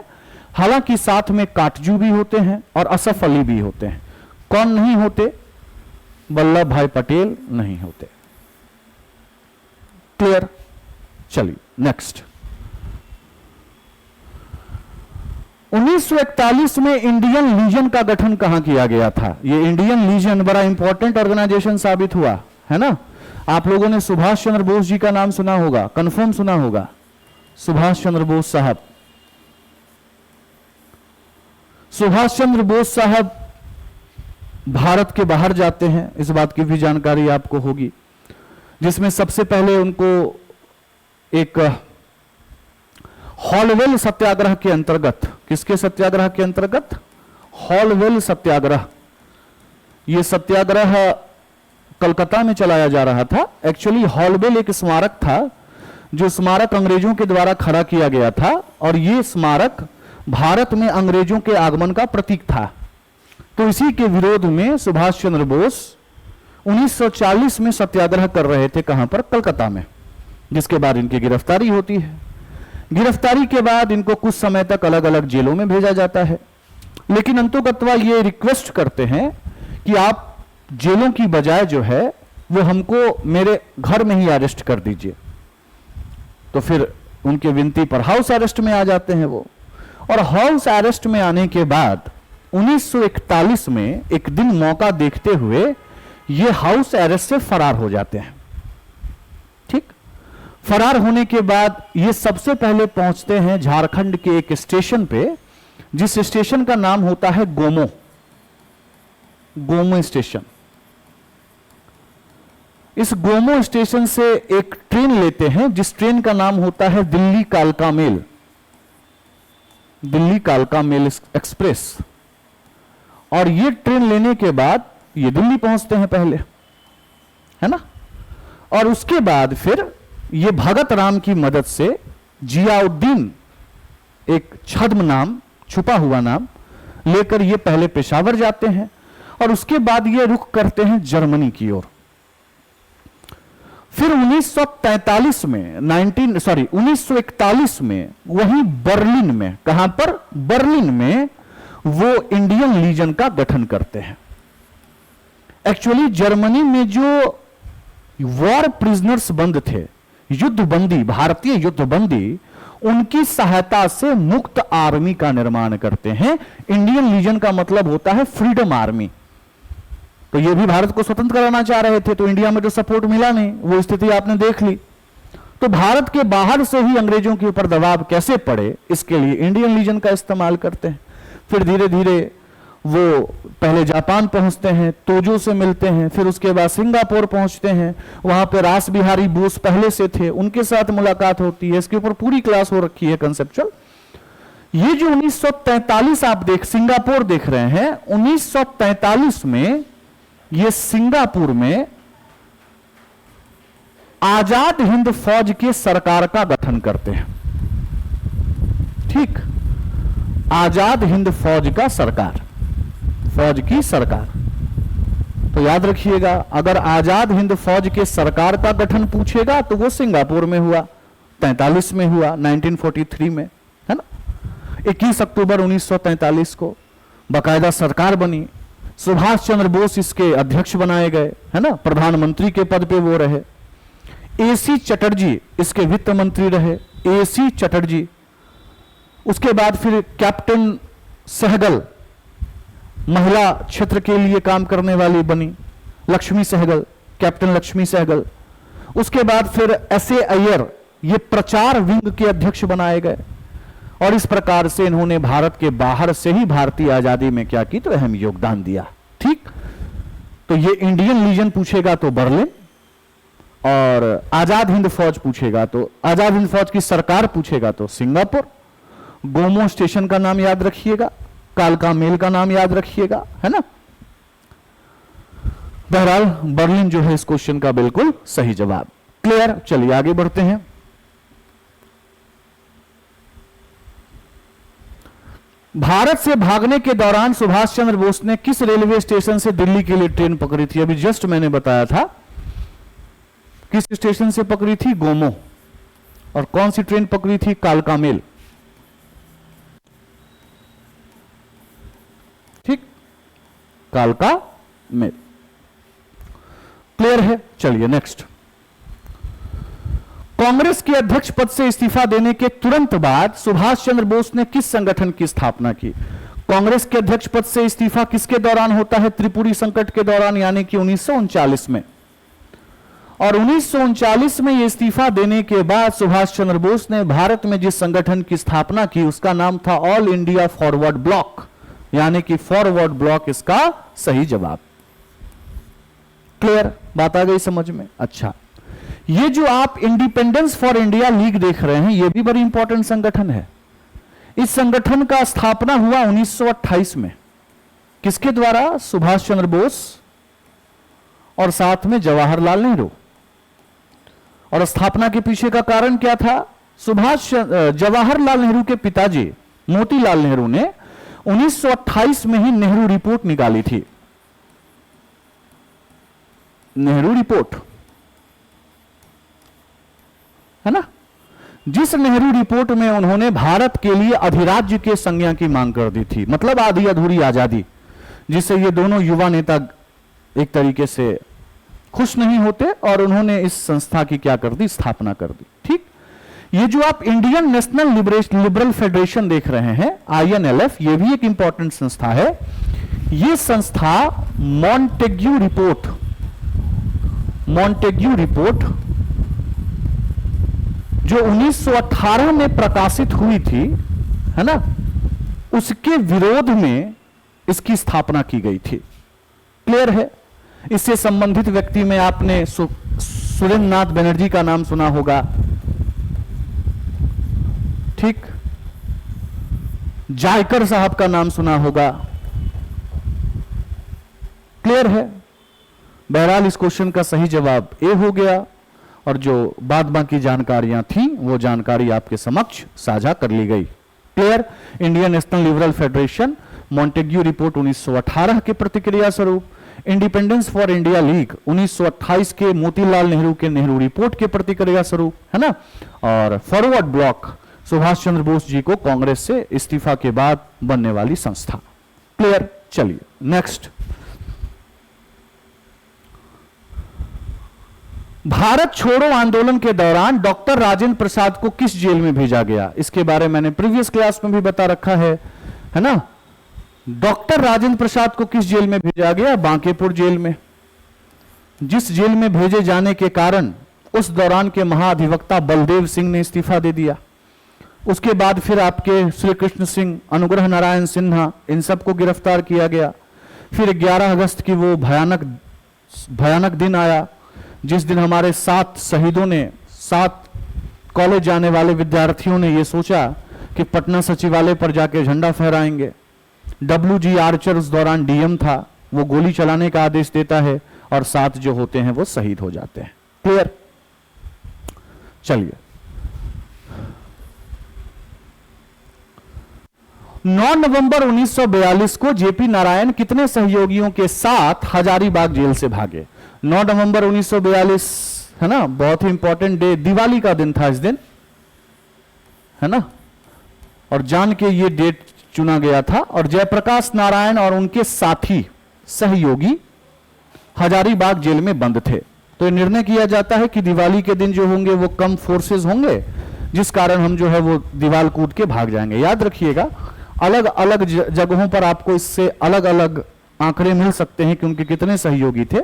हालांकि साथ में काटजू भी होते हैं और असफ अली भी होते हैं। कौन नहीं होते? वल्लभ भाई पटेल नहीं होते। क्लियर? चलिए नेक्स्ट। 1941 में इंडियन लीजन का गठन कहां किया गया था? ये इंडियन लीजन बड़ा इंपॉर्टेंट ऑर्गेनाइजेशन साबित हुआ, है ना। आप लोगों ने सुभाष चंद्र बोस जी का नाम सुना होगा, कंफर्म सुना होगा, सुभाष चंद्र बोस साहब। सुभाष चंद्र बोस साहब भारत के बाहर जाते हैं, इस बात की भी जानकारी आपको होगी, जिसमें सबसे पहले उनको एक हॉलवेल सत्याग्रह के अंतर्गत, किसके सत्याग्रह के अंतर्गत? हॉलवेल सत्याग्रह। यह सत्याग्रह कलकत्ता में चलाया जा रहा था। एक्चुअली हॉलवेल एक स्मारक था, जो स्मारक अंग्रेजों के द्वारा खड़ा किया गया था, और यह स्मारक भारत में अंग्रेजों के आगमन का प्रतीक था। तो इसी के विरोध में सुभाष चंद्र बोस 1940 में सत्याग्रह कर रहे थे। कहां पर? कलकत्ता में। जिसके बाद इनकी गिरफ्तारी होती है। गिरफ्तारी के बाद इनको कुछ समय तक अलग अलग जेलों में भेजा जाता है, लेकिन अंततः ये रिक्वेस्ट करते हैं कि आप जेलों की बजाय जो है वो हमको मेरे घर में ही अरेस्ट कर दीजिए। तो फिर उनके विनती पर हाउस अरेस्ट में आ जाते हैं वो। और हाउस अरेस्ट में आने के बाद 1941 में एक दिन मौका देखते हुए ये हाउस अरेस्ट से फरार हो जाते हैं। ठीक। फरार होने के बाद ये सबसे पहले पहुंचते हैं झारखंड के एक स्टेशन पे, जिस स्टेशन का नाम होता है गोमो, गोमो स्टेशन। इस गोमो स्टेशन से एक ट्रेन लेते हैं, जिस ट्रेन का नाम होता है दिल्ली कालका मेल, दिल्ली कालका मेल एक्सप्रेस। और ये ट्रेन लेने के बाद ये दिल्ली पहुंचते हैं पहले, है ना। और उसके बाद फिर ये भगत राम की मदद से जियाउद्दीन, एक छद्म नाम, छुपा हुआ नाम लेकर ये पहले पेशावर जाते हैं, और उसके बाद ये रुख करते हैं जर्मनी की ओर। फिर 1941 में वहीं बर्लिन में, कहां पर? बर्लिन में वो इंडियन लीजन का गठन करते हैं। एक्चुअली जर्मनी में जो वॉर प्रिजनर्स बंद थे, युद्धबंदी, भारतीय युद्धबंदी, उनकी सहायता से मुक्त आर्मी का निर्माण करते हैं। इंडियन लीजन का मतलब होता है फ्रीडम आर्मी। तो ये भी भारत को स्वतंत्र कराना चाह रहे थे, तो इंडिया में तो सपोर्ट मिला नहीं, वो स्थिति आपने देख ली। तो भारत के बाहर से ही अंग्रेजों के ऊपर दबाव कैसे पड़े, इसके लिए इंडियन लीजन का इस्तेमाल करते हैं। फिर धीरे धीरे वो पहले जापान पहुंचते हैं, तोजो से मिलते हैं, फिर उसके बाद सिंगापुर पहुंचते हैं, वहां पे रास बिहारी बोस पहले से थे, उनके साथ मुलाकात होती है। इसके ऊपर पूरी क्लास हो रखी है कंसेप्चुअल। ये जो 1943 आप सिंगापुर देख रहे हैं, 1943 में ये सिंगापुर में आजाद हिंद फौज के सरकार का गठन करते हैं। ठीक, आजाद हिंद फौज का सरकार, फौज की सरकार। तो याद रखिएगा, अगर आजाद हिंद फौज के सरकार का गठन पूछेगा तो वो सिंगापुर में हुआ, 43 में हुआ, 1943 में, है ना। 21 अक्टूबर 1943 को बाकायदा सरकार बनी। सुभाष चंद्र बोस इसके अध्यक्ष बनाए गए, है ना, प्रधानमंत्री के पद पे वो रहे। एसी चटर्जी इसके वित्त मंत्री रहे, एसी चटर्जी। उसके बाद फिर कैप्टन सहगल महिला क्षेत्र के लिए काम करने वाली बनी, लक्ष्मी सहगल, कैप्टन लक्ष्मी सहगल। उसके बाद फिर एसए अय्यर ये प्रचार विंग के अध्यक्ष बनाए गए, और इस प्रकार से इन्होंने भारत के बाहर से ही भारतीय आजादी में क्या की, तो अहम योगदान दिया। ठीक, तो ये इंडियन लीजन पूछेगा तो बर्लिन, और आजाद हिंद फौज पूछेगा तो आजाद हिंद फौज की सरकार पूछेगा तो सिंगापुर। गोमो स्टेशन का नाम याद रखिएगा, कालका मेल का नाम याद रखिएगा, है ना। बहरहाल बर्लिन जो है इस क्वेश्चन का बिल्कुल सही जवाब। क्लियर, चलिए आगे बढ़ते हैं। भारत से भागने के दौरान सुभाष चंद्र बोस ने किस रेलवे स्टेशन से दिल्ली के लिए ट्रेन पकड़ी थी? अभी जस्ट मैंने बताया था, किस स्टेशन से पकड़ी थी? गोमो। और कौन सी ट्रेन पकड़ी थी? कालका मेल। ठीक, कालका मेल। क्लियर है, चलिए नेक्स्ट। कांग्रेस के अध्यक्ष पद से इस्तीफा देने के तुरंत बाद सुभाष चंद्र बोस ने किस संगठन की स्थापना की? कांग्रेस के अध्यक्ष पद से इस्तीफा किसके दौरान होता है? त्रिपुरी संकट के दौरान, यानी कि 1939 में। और 1939 में यह इस्तीफा देने के बाद सुभाष चंद्र बोस ने भारत में जिस संगठन की स्थापना की उसका नाम था ऑल इंडिया फॉरवर्ड ब्लॉक, यानी कि फॉरवर्ड ब्लॉक इसका सही जवाब। क्लियर, बात आ गई समझ में? अच्छा, ये जो आप इंडिपेंडेंस फॉर इंडिया लीग देख रहे हैं, यह भी बड़ी इंपॉर्टेंट संगठन है। इस संगठन का स्थापना हुआ 1928 में। किसके द्वारा? सुभाष चंद्र बोस और साथ में जवाहरलाल नेहरू। और स्थापना के पीछे का कारण क्या था? जवाहरलाल नेहरू के पिताजी मोतीलाल नेहरू ने 1928 में ही नेहरू रिपोर्ट निकाली थी। नेहरू रिपोर्ट, है ना, जिस नेहरू रिपोर्ट में उन्होंने भारत के लिए अधिराज्य के संज्ञा की मांग कर दी थी, मतलब आधी अधूरी आजादी, जिससे ये दोनों युवा नेता एक तरीके से खुश नहीं होते, और उन्होंने इस संस्था की क्या कर दी? स्थापना कर दी। ठीक, ये जो आप इंडियन नेशनल लिबरल फेडरेशन देख रहे हैं, INLF, ये भी एक इंपॉर्टेंट संस्था है। ये संस्था मॉन्टेग्यू रिपोर्ट जो 1918 में प्रकाशित हुई थी, है ना, उसके विरोध में इसकी स्थापना की गई थी। क्लियर है? इससे संबंधित व्यक्ति में आपने सुरेंद्र नाथ बनर्जी का नाम सुना होगा। ठीक, जायकर साहब का नाम सुना होगा। क्लियर है? बहरहाल इस क्वेश्चन का सही जवाब ए हो गया, और जो बाद बाकी जानकारियां थी वो जानकारी आपके समक्ष साझा कर ली गई। Clear? Indian National Liberal Federation, Montagu report 1918 के प्रतिक्रिया स्वरूप, इंडिपेंडेंस फॉर इंडिया लीग 1928 के मोतीलाल नेहरू के नेहरू रिपोर्ट के प्रतिक्रिया स्वरूप, है ना, और फॉरवर्ड ब्लॉक सुभाष चंद्र बोस जी को कांग्रेस से इस्तीफा के बाद बनने वाली संस्था। क्लियर? चलिए नेक्स्ट। भारत छोड़ो आंदोलन के दौरान डॉक्टर राजेंद्र प्रसाद को किस जेल में भेजा गया? इसके बारे में मैंने प्रीवियस क्लास में भी बता रखा है ना? डॉक्टर राजेंद्र प्रसाद को किस जेल में भेजा गया? बांकेपुर जेल में। जिस जेल में भेजे जाने के कारण उस दौरान के महाधिवक्ता बलदेव सिंह ने इस्तीफा दे दिया। उसके बाद फिर आपके श्री कृष्ण सिंह, अनुग्रह नारायण सिन्हा, इन सबको गिरफ्तार किया गया। फिर 11 अगस्त की वो भयानक दिन आया जिस दिन हमारे 7 शहीदों ने, 7 कॉलेज जाने वाले विद्यार्थियों ने ये सोचा कि पटना सचिवालय पर जाके झंडा फहराएंगे। WG आर्चर उस दौरान डीएम था, वो गोली चलाने का आदेश देता है और 7 जो होते हैं वो शहीद हो जाते हैं। क्लियर? चलिए, 9 नवंबर 1942 को जेपी नारायण कितने सहयोगियों के साथ हजारीबाग जेल से भागे? 9 नवंबर 1942 है ना, बहुत ही इंपॉर्टेंट डे, दिवाली का दिन था इस दिन, है ना, और जान के ये डेट चुना गया था। और जयप्रकाश नारायण और उनके साथी सहयोगी हजारीबाग जेल में बंद थे। तो ये निर्णय किया जाता है कि दिवाली के दिन जो होंगे वो कम फोर्सेस होंगे, जिस कारण हम जो है वो दीवार कूद के भाग जाएंगे। याद रखिएगा, अलग अलग जगहों पर आपको इससे अलग अलग आंकड़े मिल सकते हैं कि उनके कितने सहयोगी थे।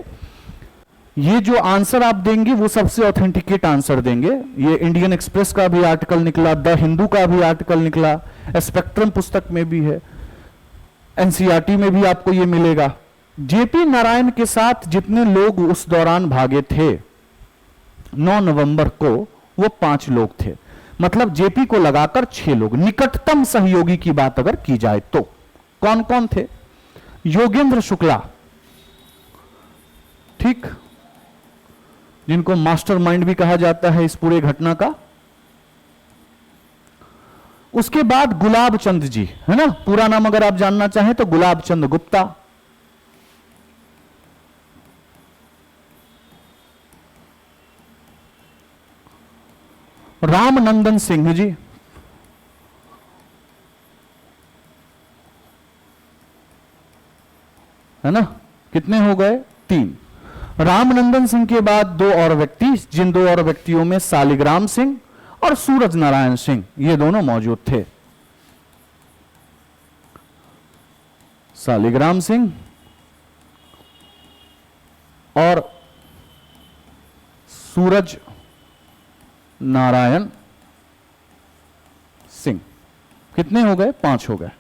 ये जो आंसर आप देंगे वो सबसे ऑथेंटिकेट आंसर देंगे। ये इंडियन एक्सप्रेस का भी आर्टिकल निकला, द हिंदू का भी आर्टिकल निकला, स्पेक्ट्रम पुस्तक में भी है, एनसीईआरटी में भी आपको ये मिलेगा। जेपी नारायण के साथ जितने लोग उस दौरान भागे थे 9 नवंबर को, वो 5 लोग थे। मतलब जेपी को लगाकर 6 लोग। निकटतम सहयोगी की बात अगर की जाए तो कौन कौन थे? योगेंद्र शुक्ला, ठीक, जिनको मास्टरमाइंड भी कहा जाता है इस पूरे घटना का। उसके बाद गुलाब चंद जी, है ना, पूरा नाम अगर आप जानना चाहें तो गुलाब चंद गुप्ता। रामनंदन सिंह जी, है ना, कितने हो गए? 3। रामनंदन सिंह के बाद 2 और व्यक्ति, जिन 2 और व्यक्तियों में सालिग्राम सिंह और सूरज नारायण सिंह, ये दोनों मौजूद थे। सालिग्राम सिंह और सूरज नारायण सिंह। कितने हो गए? 5 हो गए।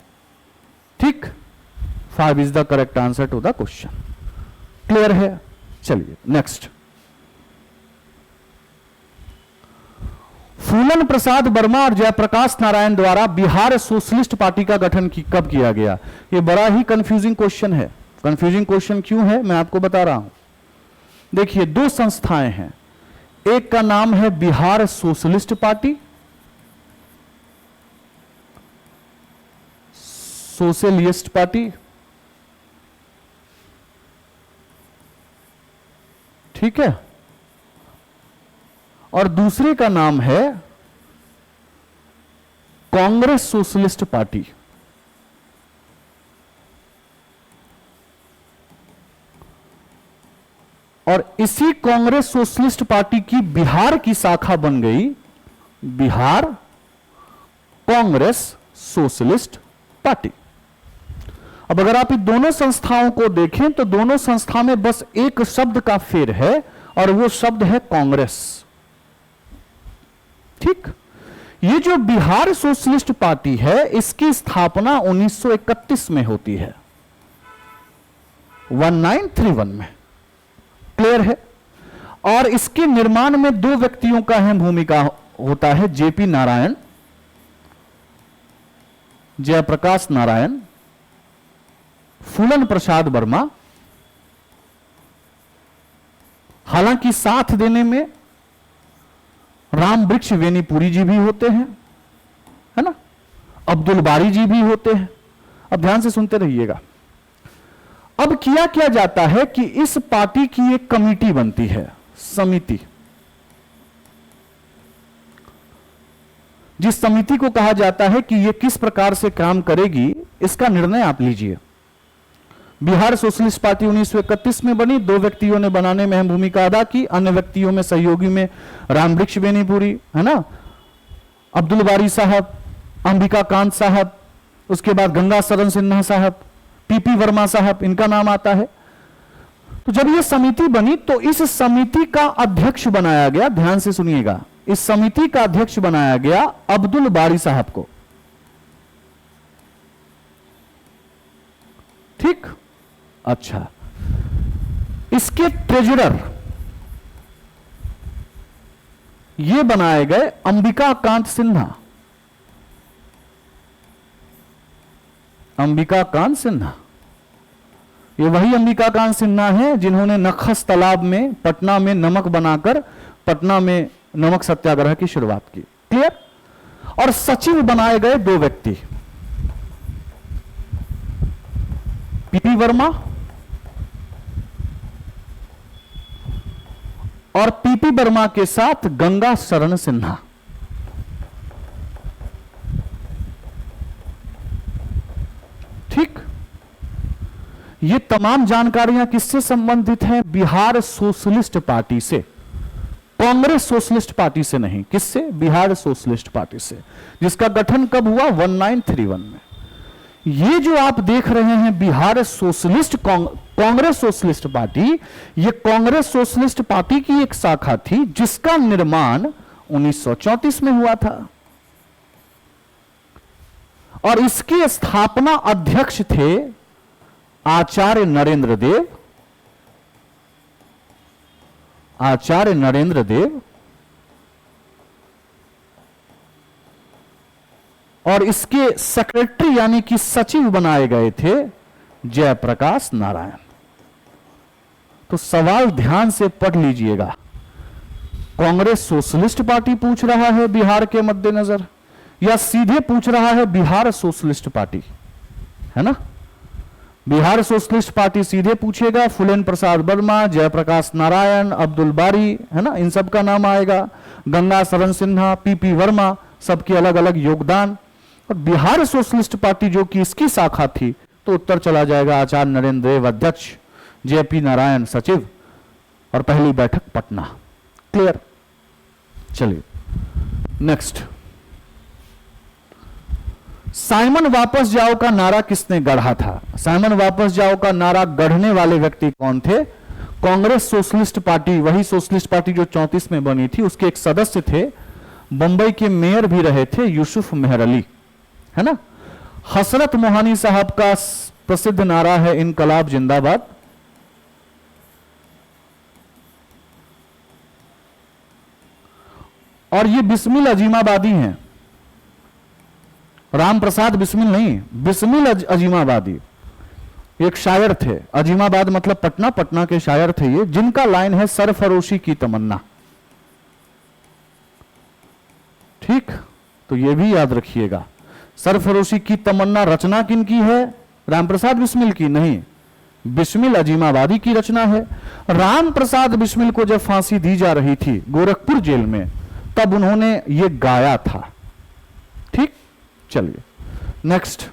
ठीक, 5 is the correct answer to the question. Clear है? चलिए नेक्स्ट। फूलन प्रसाद वर्मा और जयप्रकाश नारायण द्वारा बिहार सोशलिस्ट पार्टी का गठन कब किया गया? यह बड़ा ही कंफ्यूजिंग क्वेश्चन है। कंफ्यूजिंग क्वेश्चन क्यों है मैं आपको बता रहा हूं। देखिए, 2 संस्थाएं हैं, एक का नाम है Bihar socialist party, socialist party, ठीक है, और दूसरे का नाम है कांग्रेस सोशलिस्ट पार्टी। और इसी कांग्रेस सोशलिस्ट पार्टी की बिहार की शाखा बन गई बिहार कांग्रेस सोशलिस्ट पार्टी। अब अगर आप इन दोनों संस्थाओं को देखें तो दोनों संस्था में बस एक शब्द का फेर है और वो शब्द है कांग्रेस। ठीक, ये जो बिहार सोशलिस्ट पार्टी है इसकी स्थापना 1931 में होती है, 1931 में। क्लियर है? और इसके निर्माण में 2 व्यक्तियों का अहम भूमिका होता है, जेपी नारायण, जयप्रकाश नारायण, फूलन प्रसाद वर्मा। हालांकि साथ देने में राम वृक्ष वेनीपुरी जी भी होते हैं, है ना, अब्दुल बारी जी भी होते हैं। अब ध्यान से सुनते रहिएगा। अब किया क्या जाता है कि इस पार्टी की एक कमेटी बनती है, समिति, जिस समिति को कहा जाता है कि यह किस प्रकार से काम करेगी, इसका निर्णय आप लीजिए। बिहार सोशलिस्ट पार्टी 1931 में बनी। 2 व्यक्तियों ने बनाने में अहम भूमिका अदा की। अन्य व्यक्तियों में सहयोगी में रामवृक्ष बेनीपुरी, है ना, अब्दुल बारी साहब, अंबिका कांत साहब, उसके बाद गंगा शरण सिन्हा साहब, पीपी वर्मा साहब, इनका नाम आता है। तो जब यह समिति बनी तो इस समिति का अध्यक्ष बनाया गया, ध्यान से सुनिएगा, इस समिति का अध्यक्ष बनाया गया अब्दुल बारी साहब को। ठीक, अच्छा, इसके ट्रेजरर ये बनाए गए अंबिका कांत सिन्हा। अंबिका कांत सिन्हा, ये वही अंबिका कांत सिन्हा है जिन्होंने नखस तालाब में पटना में नमक बनाकर पटना में नमक सत्याग्रह की शुरुआत की। क्लियर। और सचिव बनाए गए 2 व्यक्ति, पीपी वर्मा और पीपी वर्मा के साथ गंगा शरण सिन्हा। ठीक, ये तमाम जानकारियां किससे संबंधित हैं? बिहार सोशलिस्ट पार्टी से, कांग्रेस सोशलिस्ट पार्टी से नहीं। किससे? बिहार सोशलिस्ट पार्टी से, जिसका गठन कब हुआ? 1931 में। ये जो आप देख रहे हैं Bihar socialist Congress socialist party, ये कांग्रेस सोशलिस्ट पार्टी की एक शाखा थी जिसका निर्माण 1934 में हुआ था। और इसके स्थापना अध्यक्ष थे आचार्य नरेंद्र देव। आचार्य नरेंद्र देव और इसके सेक्रेटरी यानी कि सचिव बनाए गए थे जयप्रकाश नारायण। तो सवाल ध्यान से पढ़ लीजिएगा, कांग्रेस सोशलिस्ट पार्टी पूछ रहा है बिहार के मद्देनजर, या सीधे पूछ रहा है बिहार सोशलिस्ट पार्टी, है ना? बिहार सोशलिस्ट पार्टी सीधे पूछेगा, फुलेन प्रसाद वर्मा, जयप्रकाश नारायण, अब्दुल बारी, है ना, इन सब का नाम आएगा, गंगा शरण सिन्हा, पीपी वर्मा, सबके अलग अलग योगदान। और बिहार सोशलिस्ट पार्टी जो कि इसकी शाखा थी, तो उत्तर चला जाएगा आचार्य नरेंद्र देव अध्यक्ष, जेपी नारायण सचिव, और पहली बैठक पटना। क्लियर। चलिए नेक्स्ट, साइमन वापस जाओ का नारा किसने गढ़ा था? साइमन वापस जाओ का नारा गढ़ने वाले व्यक्ति कौन थे? कांग्रेस सोशलिस्ट पार्टी, वही सोशलिस्ट पार्टी जो 34 में बनी थी, उसके एक सदस्य थे, बंबई के मेयर भी रहे थे, यूसुफ मेहर अली, है ना। हसरत मोहानी साहब का प्रसिद्ध नारा है इनकलाब जिंदाबाद। और ये बिस्मिल अजीमाबादी हैं, राम प्रसाद बिस्मिल नहीं, बिस्मिल अजीमाबादी एक शायर थे। अजीमाबाद मतलब पटना, पटना के शायर थे ये, जिनका लाइन है सरफरोशी की तमन्ना। ठीक, तो ये भी याद रखिएगा, सरफरोशी की तमन्ना रचना किन की है? राम प्रसाद बिस्मिल की नहीं, बिस्मिल अजीमाबादी की रचना है। राम प्रसाद बिस्मिल को जब फांसी दी जा रही थी गोरखपुर जेल में, तब उन्होंने ये गाया था। ठीक, चलिए नेक्स्ट,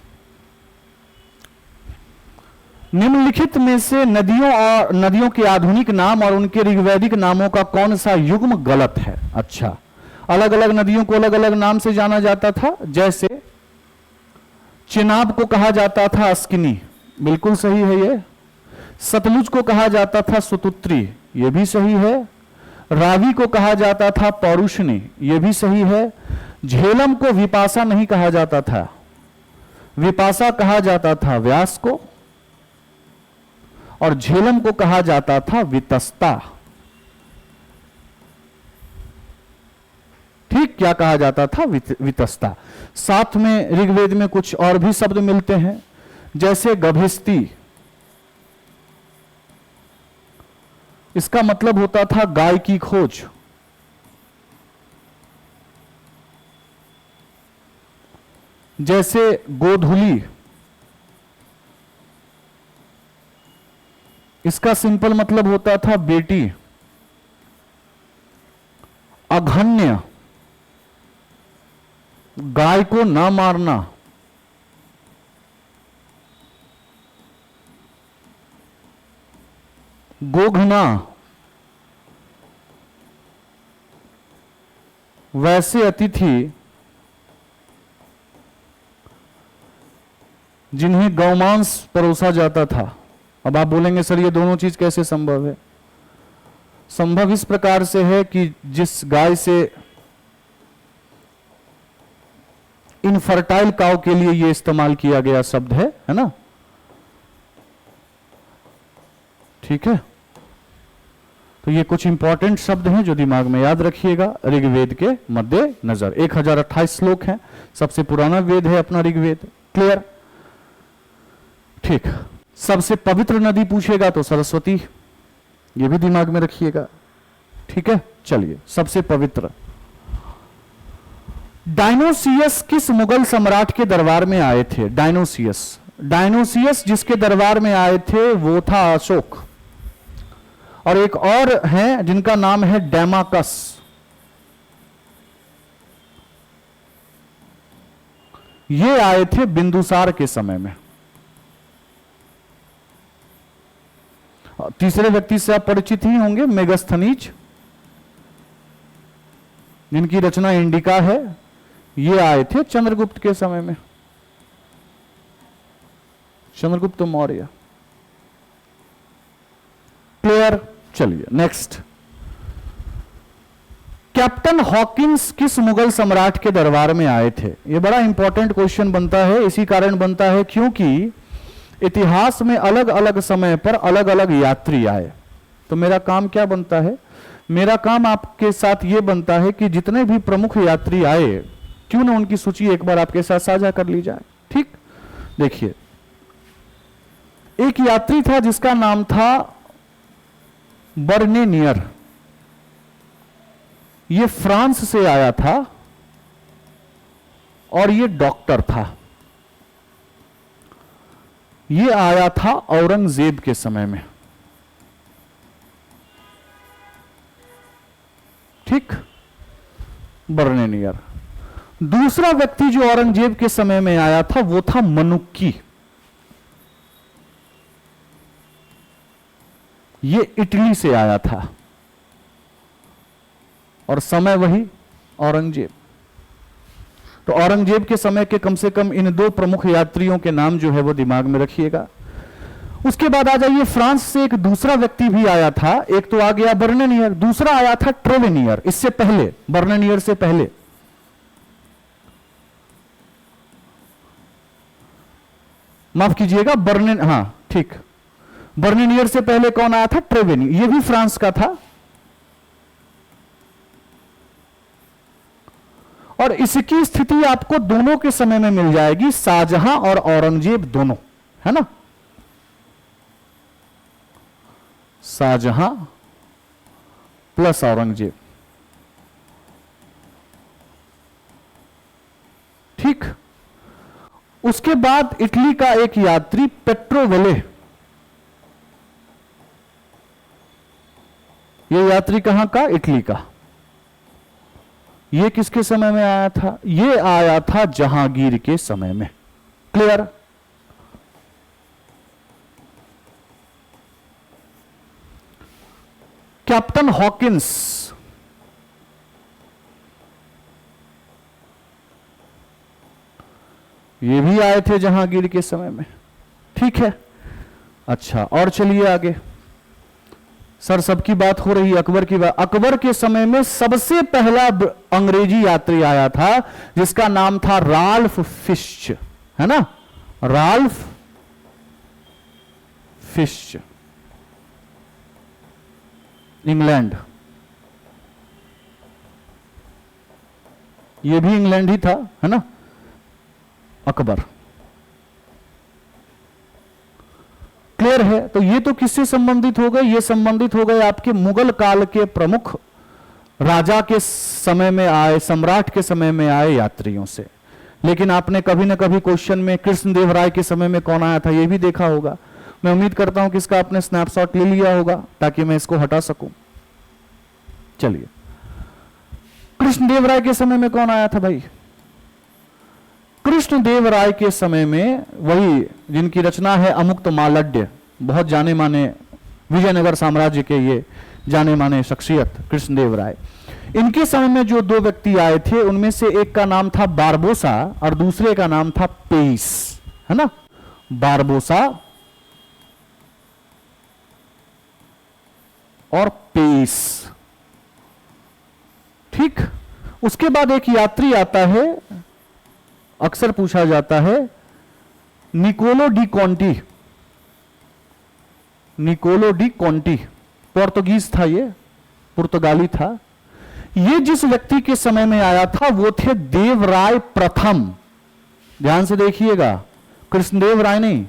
निम्नलिखित में से नदियों के आधुनिक नाम और उनके ऋग्वैदिक नामों का कौन सा युग्म गलत है? अच्छा, अलग अलग नदियों को अलग अलग नाम से जाना जाता था, जैसे चिनाब को कहा जाता था अस्किनी, बिल्कुल सही है ये। सतलुज को कहा जाता था सुतुत्री, ये भी सही है। रावी को कहा जाता था पौरुषणी, ये भी सही है। झेलम को विपासा नहीं कहा जाता था, विपासा कहा जाता था व्यास को, और झेलम को कहा जाता था वितस्ता। ठीक, क्या कहा जाता था? वितस्ता। साथ में ऋग्वेद में कुछ और भी शब्द मिलते हैं, जैसे गभिस्ती, इसका मतलब होता था गाय की खोज। जैसे गोधुली, इसका सिंपल मतलब होता था बेटी। अघन्य, गाय को ना मारना। गोघना वैसे अतिथि जिन्हें गौमांस परोसा जाता था। अब आप बोलेंगे सर ये दोनों चीज कैसे संभव है? संभव इस प्रकार से है कि जिस गाय से इनफर्टाइल काउ के लिए ये इस्तेमाल किया गया शब्द है ना, ठीक है। तो ये कुछ इंपॉर्टेंट शब्द हैं जो दिमाग में याद रखिएगा ऋग्वेद के मध्य नजर। 1028 श्लोक हैं, सबसे पुराना वेद है अपना ऋग्वेद। क्लियर? ठीक। सबसे पवित्र नदी पूछेगा तो सरस्वती, ये भी दिमाग में रखिएगा, ठीक है। चलिए, सबसे पवित्र। डायनोसियस किस मुगल सम्राट के दरबार में आए थे? डायनोसियस जिसके दरबार में आए थे वो था अशोक, और एक और है जिनका नाम है डेमाकस। ये आए थे बिंदुसार के समय में। तीसरे व्यक्ति से आप परिचित ही होंगे, मेगास्थनीज, जिनकी रचना इंडिका है। ये आए थे चंद्रगुप्त के समय में, चंद्रगुप्त मौर्य। क्लियर? चलिए नेक्स्ट। कैप्टन हॉकिंस किस मुगल सम्राट के दरबार में आए थे? यह बड़ा इंपॉर्टेंट क्वेश्चन बनता है, इसी कारण बनता है क्योंकि इतिहास में अलग अलग समय पर अलग अलग यात्री आए। तो मेरा काम क्या बनता है? मेरा काम आपके साथ यह बनता है कि जितने भी प्रमुख यात्री आए, क्यों ना उनकी सूची एक बार आपके साथ साझा कर ली जाए। ठीक, देखिए, एक यात्री था जिसका नाम था बर्नेनियर। ये फ्रांस से आया था और ये डॉक्टर था। ये आया था औरंगजेब के समय में। ठीक, बर्नेनियर। दूसरा व्यक्ति जो औरंगजेब के समय में आया था वो था मनुक्की। ये इटली से आया था और समय वही औरंगजेब। तो औरंगजेब के समय के कम से कम इन दो प्रमुख यात्रियों के नाम जो है वो दिमाग में रखिएगा। उसके बाद आ जाइए, फ्रांस से एक दूसरा व्यक्ति भी आया था। एक तो आ गया बर्नेनियर, दूसरा आया था ट्रेवेनियर। इससे पहले, बर्नेनियर से पहले माफ कीजिएगा, हाँ ठीक, बर्नेनियर से पहले कौन आया था? ट्रेवेनियर। ये भी फ्रांस का था। और इसकी स्थिति आपको दोनों के समय में मिल जाएगी, शाहजहां और औरंगजेब दोनों, है ना। शाहजहां प्लस औरंगजेब। ठीक, उसके बाद इटली का एक यात्री पेट्रोवेले। ये यात्री कहां का? इटली का। ये किसके समय में आया था? ये आया था जहांगीर के समय में। क्लियर? कैप्टन हॉकिंस, ये भी आए थे जहांगीर के समय में। ठीक है, अच्छा, और चलिए आगे। सर सबकी बात हो रही है, अकबर की बात। अकबर के समय में सबसे पहला अंग्रेजी यात्री आया था जिसका नाम था राल्फ फिश, है ना, राल्फ फिश, इंग्लैंड। ये भी इंग्लैंड ही था, है ना, अकबर। क्लियर है? तो ये तो किससे संबंधित हो गए? ये संबंधित हो गए आपके मुगल काल के प्रमुख राजा के समय में आए, सम्राट के समय में आए यात्रियों से। लेकिन आपने कभी ना कभी क्वेश्चन में कृष्णदेवराय के समय में कौन आया था ये भी देखा होगा। मैं उम्मीद करता हूं कि इसका आपने स्नैपशॉट ले लिया होगा ताकि मैं इसको हटा सकूं। चलिए, कृष्णदेवराय के समय में कौन आया था भाई? कृष्णदेवराय के समय में वही जिनकी रचना है अमुक्त मालड्य, बहुत जाने माने विजयनगर साम्राज्य के ये जाने माने शख्सियत कृष्णदेव राय। इनके समय में जो दो व्यक्ति आए थे उनमें से एक का नाम था बारबोसा और दूसरे का नाम था पेइस, है ना, बारबोसा और पेइस। ठीक, उसके बाद एक यात्री आता है, अक्सर पूछा जाता है, Niccolo de Conti. Niccolo de Conti Portuguese था, ये पुर्तगाली था। ये जिस व्यक्ति के समय में आया था वो थे देवराय प्रथम। ध्यान से देखिएगा, कृष्णदेव राय नहीं,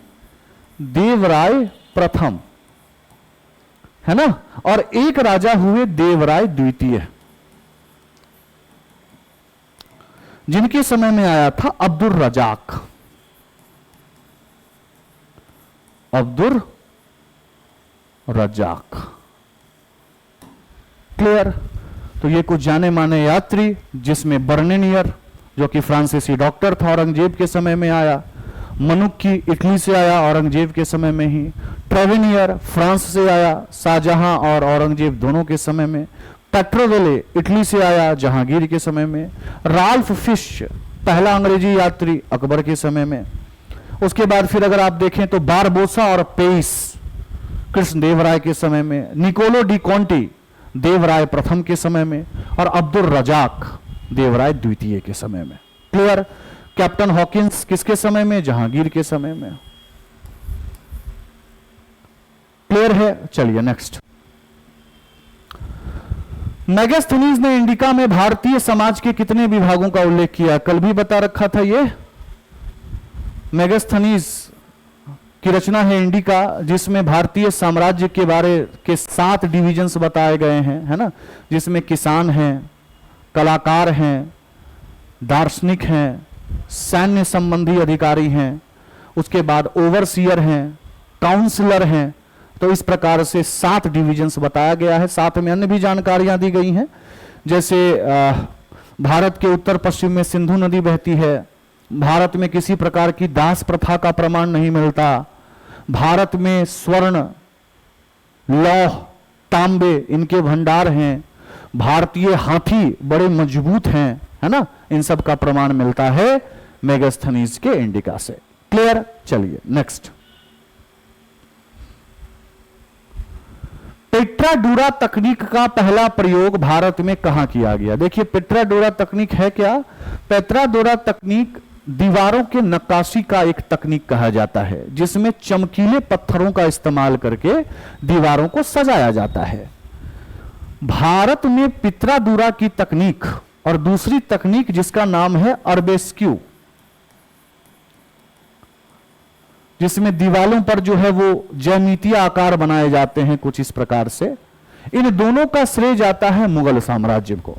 देवराय प्रथम, है ना। और एक राजा हुए देवराय द्वितीय, जिनके समय में आया था अब्दुल रजाक। अब्दुल रजाक, क्लियर। तो ये कुछ जाने माने यात्री, जिसमें बर्नेनियर जो कि फ्रांसीसी डॉक्टर था औरंगजेब के समय में आया, मनुक्की इटली से आया औरंगजेब के समय में ही, ट्रेवेनियर फ्रांस से आया शाहजहां और औरंगजेब दोनों के समय में, पेट्रोवेले इटली से आया जहांगीर के समय में, राल्फ फिश पहला अंग्रेजी यात्री अकबर के समय में। उसके बाद फिर अगर आप देखें तो बारबोसा और पेइस कृष्णदेव राय के समय में, निकोलो डी कॉन्टी देवराय प्रथम के समय में, और अब्दुल रजाक देवराय द्वितीय के समय में। क्लियर। कैप्टन हॉकिंस किसके समय में? जहांगीर के समय में। क्लियर है। चलिए नेक्स्ट। मेगास्थनीज ने इंडिका में भारतीय समाज के कितने विभागों का उल्लेख किया? कल भी बता रखा था ये। मेगास्थनीज की रचना है इंडिका, जिसमें भारतीय साम्राज्य के बारे के 7 डिविजन्स बताए गए हैं, है ना, जिसमें किसान हैं, कलाकार हैं, दार्शनिक हैं, सैन्य संबंधी अधिकारी हैं, उसके बाद ओवरसीयर हैं, काउंसलर हैं। तो इस प्रकार से 7 डिविजन्स बताया गया है। साथ में अन्य भी जानकारियां दी गई हैं, जैसे भारत के उत्तर पश्चिम में सिंधु नदी बहती है, भारत में किसी प्रकार की दास प्रथा का प्रमाण नहीं मिलता, भारत में स्वर्ण, लौह, तांबे इनके भंडार हैं, भारतीय हाथी बड़े मजबूत हैं, है ना, इन सब का प्रमाण मिलता है मेगास्थनीज के इंडिका से। क्लियर। चलिए नेक्स्ट। पेट्राडूरा तकनीक का पहला प्रयोग भारत में कहां किया गया? देखिए पेट्राडूरा तकनीक है क्या? पेट्राडूरा तकनीक दीवारों के नक्काशी का एक तकनीक कहा जाता है, जिसमें चमकीले पत्थरों का इस्तेमाल करके दीवारों को सजाया जाता है। भारत में पित्रादूरा की तकनीक और दूसरी तकनीक जिसका नाम है अर्बेस्क्यू, जिसमें दीवालों पर जो है वो ज्यामितीय आकार बनाए जाते हैं कुछ इस प्रकार से, इन दोनों का श्रेय जाता है मुगल साम्राज्य को।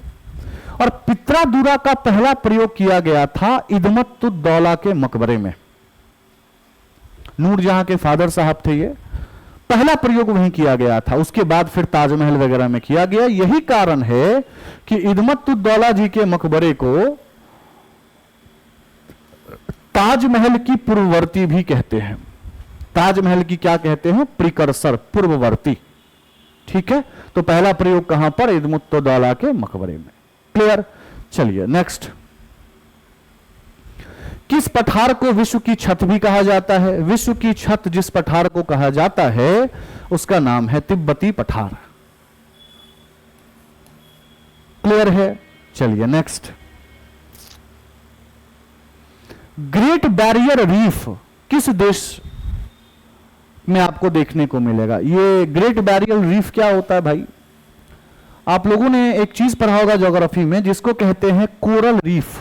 और पित्रादूरा का पहला प्रयोग किया गया था इदमत-उद-दौला के मकबरे में। नूरजहां के फादर साहब थे, ये पहला प्रयोग वहीं किया गया था। उसके बाद फिर ताजमहल वगैरह में किया गया। यही कारण है कि इदमत-उद-दौला जी के मकबरे को ताजमहल की पूर्ववर्ती भी कहते हैं। ताजमहल की क्या कहते हैं? प्रिकर्सर, पूर्ववर्ती। ठीक है। तो पहला प्रयोग कहां पर? इदमत-उद-दौला के मकबरे में। क्लियर। चलिए नेक्स्ट। किस पठार को विश्व की छत भी कहा जाता है? विश्व की छत जिस पठार को कहा जाता है उसका नाम है तिब्बती पठार। क्लियर है। चलिए नेक्स्ट। ग्रेट बैरियर रीफ किस देश में आपको देखने को मिलेगा? ये ग्रेट बैरियर रीफ क्या होता है भाई? आप लोगों ने एक चीज पढ़ा होगा ज्योग्राफी में, जिसको कहते हैं कोरल रीफ।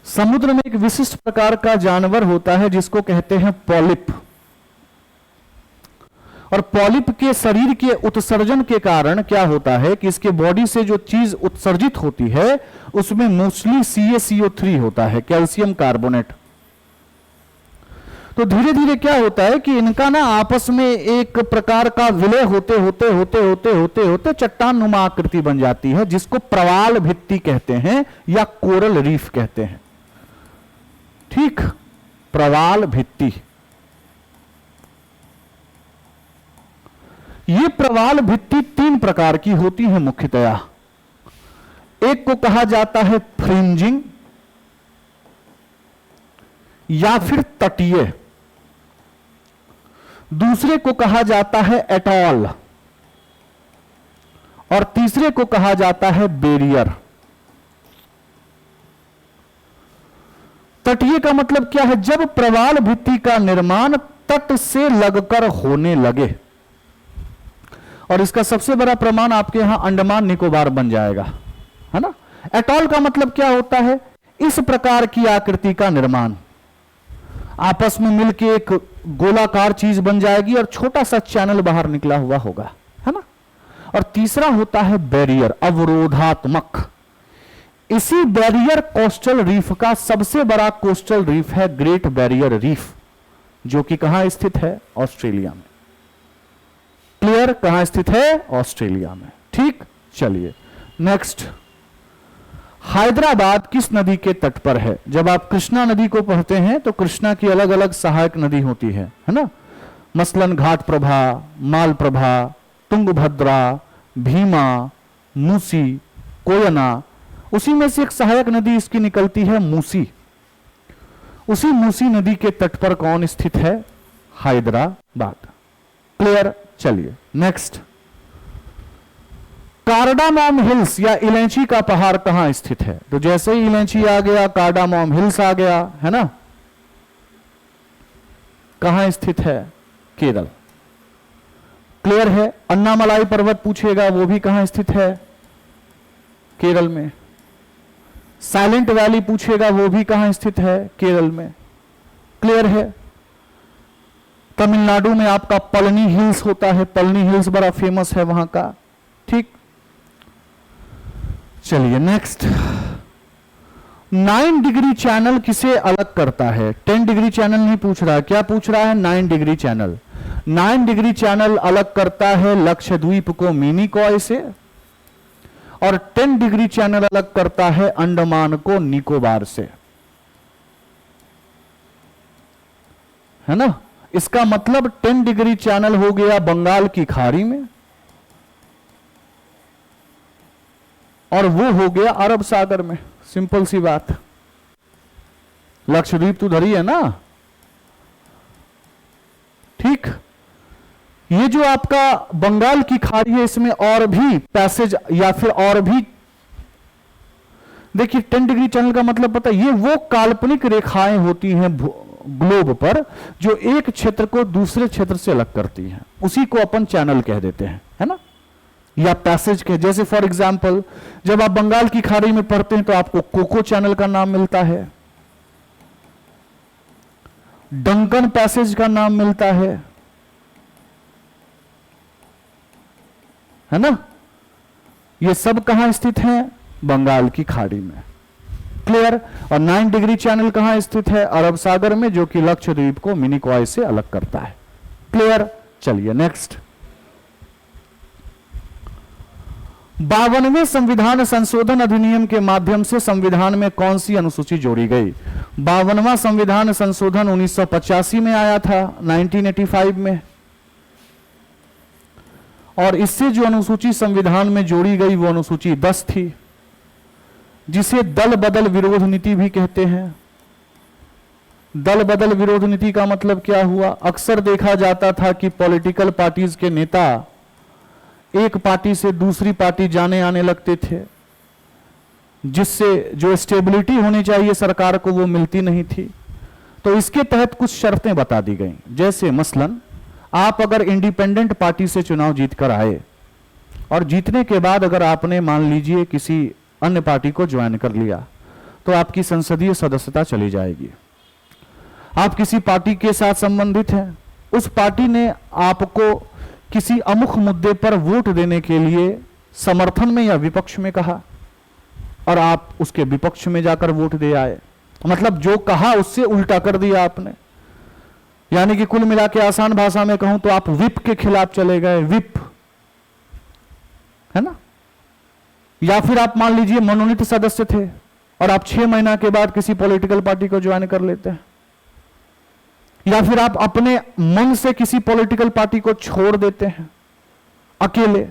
समुद्र में एक विशिष्ट प्रकार का जानवर होता है जिसको कहते हैं पॉलिप। और पॉलिप के शरीर के उत्सर्जन के कारण क्या होता है कि इसके बॉडी से जो चीज उत्सर्जित होती है उसमें मोस्टली CaCO3 होता है, कैल्शियम कार्बोनेट। तो धीरे धीरे क्या होता है कि इनका ना आपस में एक प्रकार का विलय होते होते होते होते होते होते चट्टान नुमा आकृति बन जाती है, जिसको प्रवाल भित्ति कहते हैं या कोरल रीफ कहते हैं। ठीक, प्रवाल भित्ति। ये प्रवाल भित्ति तीन प्रकार की होती है मुख्यतया। एक को कहा जाता है फ्रिंजिंग या फिर तटीय, दूसरे को कहा जाता है एटॉल और तीसरे को कहा जाता है बैरियर। तटीय का मतलब क्या है? जब प्रवाल भित्ति का निर्माण तट से लगकर होने लगे, और इसका सबसे बड़ा प्रमाण आपके यहां अंडमान निकोबार बन जाएगा, है ना। एटॉल का मतलब क्या होता है? इस प्रकार की आकृति का निर्माण, आपस में मिलकर एक गोलाकार चीज बन जाएगी और छोटा सा चैनल बाहर निकला हुआ होगा, है ना। और तीसरा होता है बैरियर, अवरोधात्मक। इसी बैरियर कोस्टल रीफ का सबसे बड़ा कोस्टल रीफ है ग्रेट बैरियर रीफ, जो कि कहां स्थित है? ऑस्ट्रेलिया में। क्लियर? कहां स्थित है? ऑस्ट्रेलिया में। ठीक, चलिए नेक्स्ट। हैदराबाद किस नदी के तट पर है? जब आप कृष्णा नदी को पढ़ते हैं तो कृष्णा की अलग अलग सहायक नदी होती है ना। मसलन घाट प्रभा, माल प्रभा, तुंगभद्रा, भीमा, मूसी, कोयना, उसी में से एक सहायक नदी इसकी निकलती है मूसी। उसी मूसी नदी के तट पर कौन स्थित है? हैदराबाद। क्लियर? चलिए नेक्स्ट। कार्डामोम हिल्स या इलायची का पहाड़ कहां स्थित है? तो जैसे ही इलायची आ गया कार्डामोम हिल्स आ गया, है ना। कहां स्थित है? केरल। क्लियर है? अन्नामलाई पर्वत पूछेगा, वो भी कहां स्थित है? केरल में। साइलेंट वैली पूछेगा, वो भी कहां स्थित है? केरल में। क्लियर है? तमिलनाडु में आपका पलनी हिल्स होता है, पलनी हिल्स बड़ा फेमस है वहां का। ठीक, चलिए नेक्स्ट। 9 डिग्री चैनल किसे अलग करता है? 10 डिग्री चैनल नहीं पूछ रहा, क्या पूछ रहा है? 9 डिग्री चैनल। 9 डिग्री चैनल अलग करता है लक्षद्वीप को मिनिकॉय से, और 10 डिग्री चैनल अलग करता है अंडमान को निकोबार से, है ना। इसका मतलब 10 डिग्री चैनल हो गया बंगाल की खाड़ी में, और वो हो गया अरब सागर में। सिंपल सी बात। लक्षद्वीप तो उधर ही है ना। ठीक, ये जो आपका बंगाल की खाड़ी है, इसमें और भी पैसेज या फिर और भी, देखिए 10 डिग्री चैनल का मतलब पता है, ये वो काल्पनिक रेखाएं होती हैं ग्लोब पर जो एक क्षेत्र को दूसरे क्षेत्र से अलग करती हैं, उसी को अपन चैनल कह देते हैं, है ना, या पैसेज के। जैसे फॉर एग्जांपल जब आप बंगाल की खाड़ी में पढ़ते हैं तो आपको कोको चैनल का नाम मिलता है, डंकन पैसेज का नाम मिलता है ना। ये सब कहां स्थित है? बंगाल की खाड़ी में। क्लियर? और 9 डिग्री चैनल कहां स्थित है? अरब सागर में, जो कि लक्षद्वीप को मिनिकॉय से अलग करता है। क्लियर? चलिए नेक्स्ट। 52वें संविधान संशोधन अधिनियम के माध्यम से संविधान में कौन सी अनुसूची जोड़ी गई? 52वां संविधान संशोधन 1985 में आया था, 1985 में, और इससे जो अनुसूची संविधान में जोड़ी गई वो अनुसूची 10 थी, जिसे दल बदल विरोध नीति भी कहते हैं। दल बदल विरोध नीति का मतलब क्या हुआ? अक्सर देखा जाता था कि पॉलिटिकल पार्टीज के नेता एक पार्टी से दूसरी पार्टी जाने आने लगते थे, जिससे जो स्टेबिलिटी होनी चाहिए सरकार को वो मिलती नहीं थी। तो इसके तहत कुछ शर्तें बता दी गई, जैसे मसलन आप अगर इंडिपेंडेंट पार्टी से चुनाव जीतकर आए और जीतने के बाद अगर आपने मान लीजिए किसी अन्य पार्टी को ज्वाइन कर लिया, तो आपकी संसदीय सदस्यता चली जाएगी। आप किसी पार्टी के साथ संबंधित हैं, उस पार्टी ने आपको किसी अमुख मुद्दे पर वोट देने के लिए समर्थन में या विपक्ष में कहा, और आप उसके विपक्ष में जाकर वोट दे आए, मतलब जो कहा उससे उल्टा कर दिया आपने। यानी कि कुल मिला के आसान भाषा में कहूं तो आप विप के खिलाफ चले गए, विप, है ना। या फिर आप मान लीजिए मनोनीत सदस्य थे और आप 6 महीना के बाद किसी पॉलिटिकल पार्टी को ज्वाइन कर लेते हैं, या फिर आप अपने मन से किसी पॉलिटिकल पार्टी को छोड़ देते हैं, अकेले।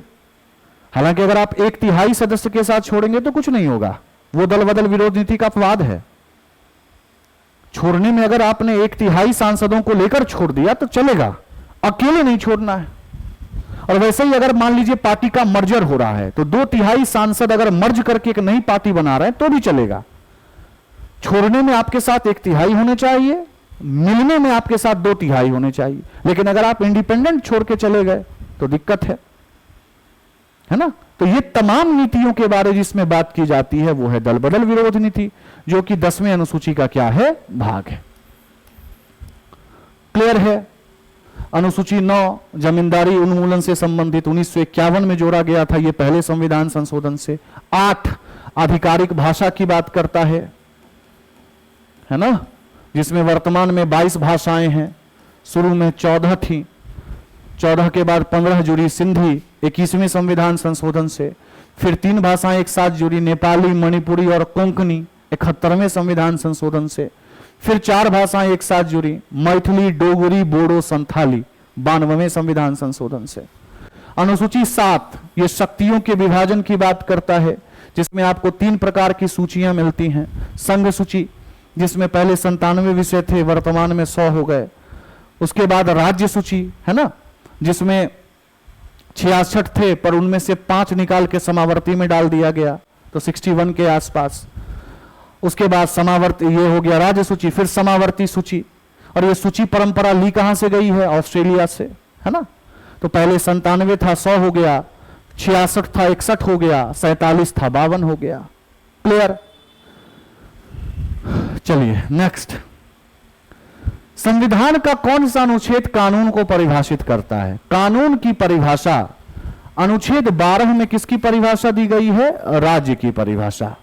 हालांकि अगर आप 1/3 सदस्य के साथ छोड़ेंगे तो कुछ नहीं होगा, वो दल बदल विरोध नीति का अपवाद है। छोड़ने में अगर आपने 1/3 सांसदों को लेकर छोड़ दिया तो चलेगा, अकेले नहीं छोड़ना है। और वैसे ही अगर मान लीजिए पार्टी का मर्जर हो रहा है तो 2/3 सांसद अगर मर्ज करके एक नई पार्टी बना रहे हैं तो भी चलेगा। छोड़ने में आपके साथ 1/3 होने चाहिए, मिलने में आपके साथ 2/3 होने चाहिए। लेकिन अगर आप इंडिपेंडेंट छोड़ के चले गए तो दिक्कत है ना। तो ये तमाम नीतियों के बारे जिसमें बात की जाती है वो है दल बदल विरोध नीति, जो कि 10वें अनुसूची का क्या है, भाग है। क्लियर है। अनुसूची 9 जमींदारी उन्मूलन से संबंधित 1951 में जोड़ा गया था, ये पहले संविधान संशोधन से। 8 आधिकारिक भाषा की बात करता है ना, जिसमें वर्तमान में 22 भाषाएं हैं। शुरू में 14 थी, 14 के बाद 15 जुड़ी सिंधी 21वें संविधान संशोधन से। फिर 3 भाषाएं एक साथ जुड़ी, नेपाली, मणिपुरी और कोंकणी 71वें संविधान संशोधन से। फिर 4 भाषाएं एक साथ जुड़ी, मैथिली, डोगरी, बोडो, संथाली 92वें संविधान संशोधन से। अनुसूची 7 ये शक्तियों के विभाजन की बात करता है, जिसमें आपको 3 प्रकार की सूचियां मिलती हैं। संघ सूची, जिसमें पहले 97 विषय थे, वर्तमान में 100 हो गए। उसके बाद राज्य सूची है ना, जिसमें 66 थे, पर उनमें से 5 निकाल के समावर्ती में डाल दिया गया, तो 61 के आसपास। उसके बाद समावर्ती, ये हो गया राज्य सूची। फिर समावर्ती सूची, और ये सूची परंपरा ली कहां से गई है, ऑस्ट्रेलिया से, है ना। तो पहले 97 था, 100 हो गया, 66 था, 61 हो गया, 47 था, 52 हो गया। क्लियर। चलिए नेक्स्ट, संविधान का कौन सा अनुच्छेद कानून को परिभाषित करता है। कानून की परिभाषा अनुच्छेद 12 में किसकी परिभाषा दी गई है, राज्य की परिभाषा।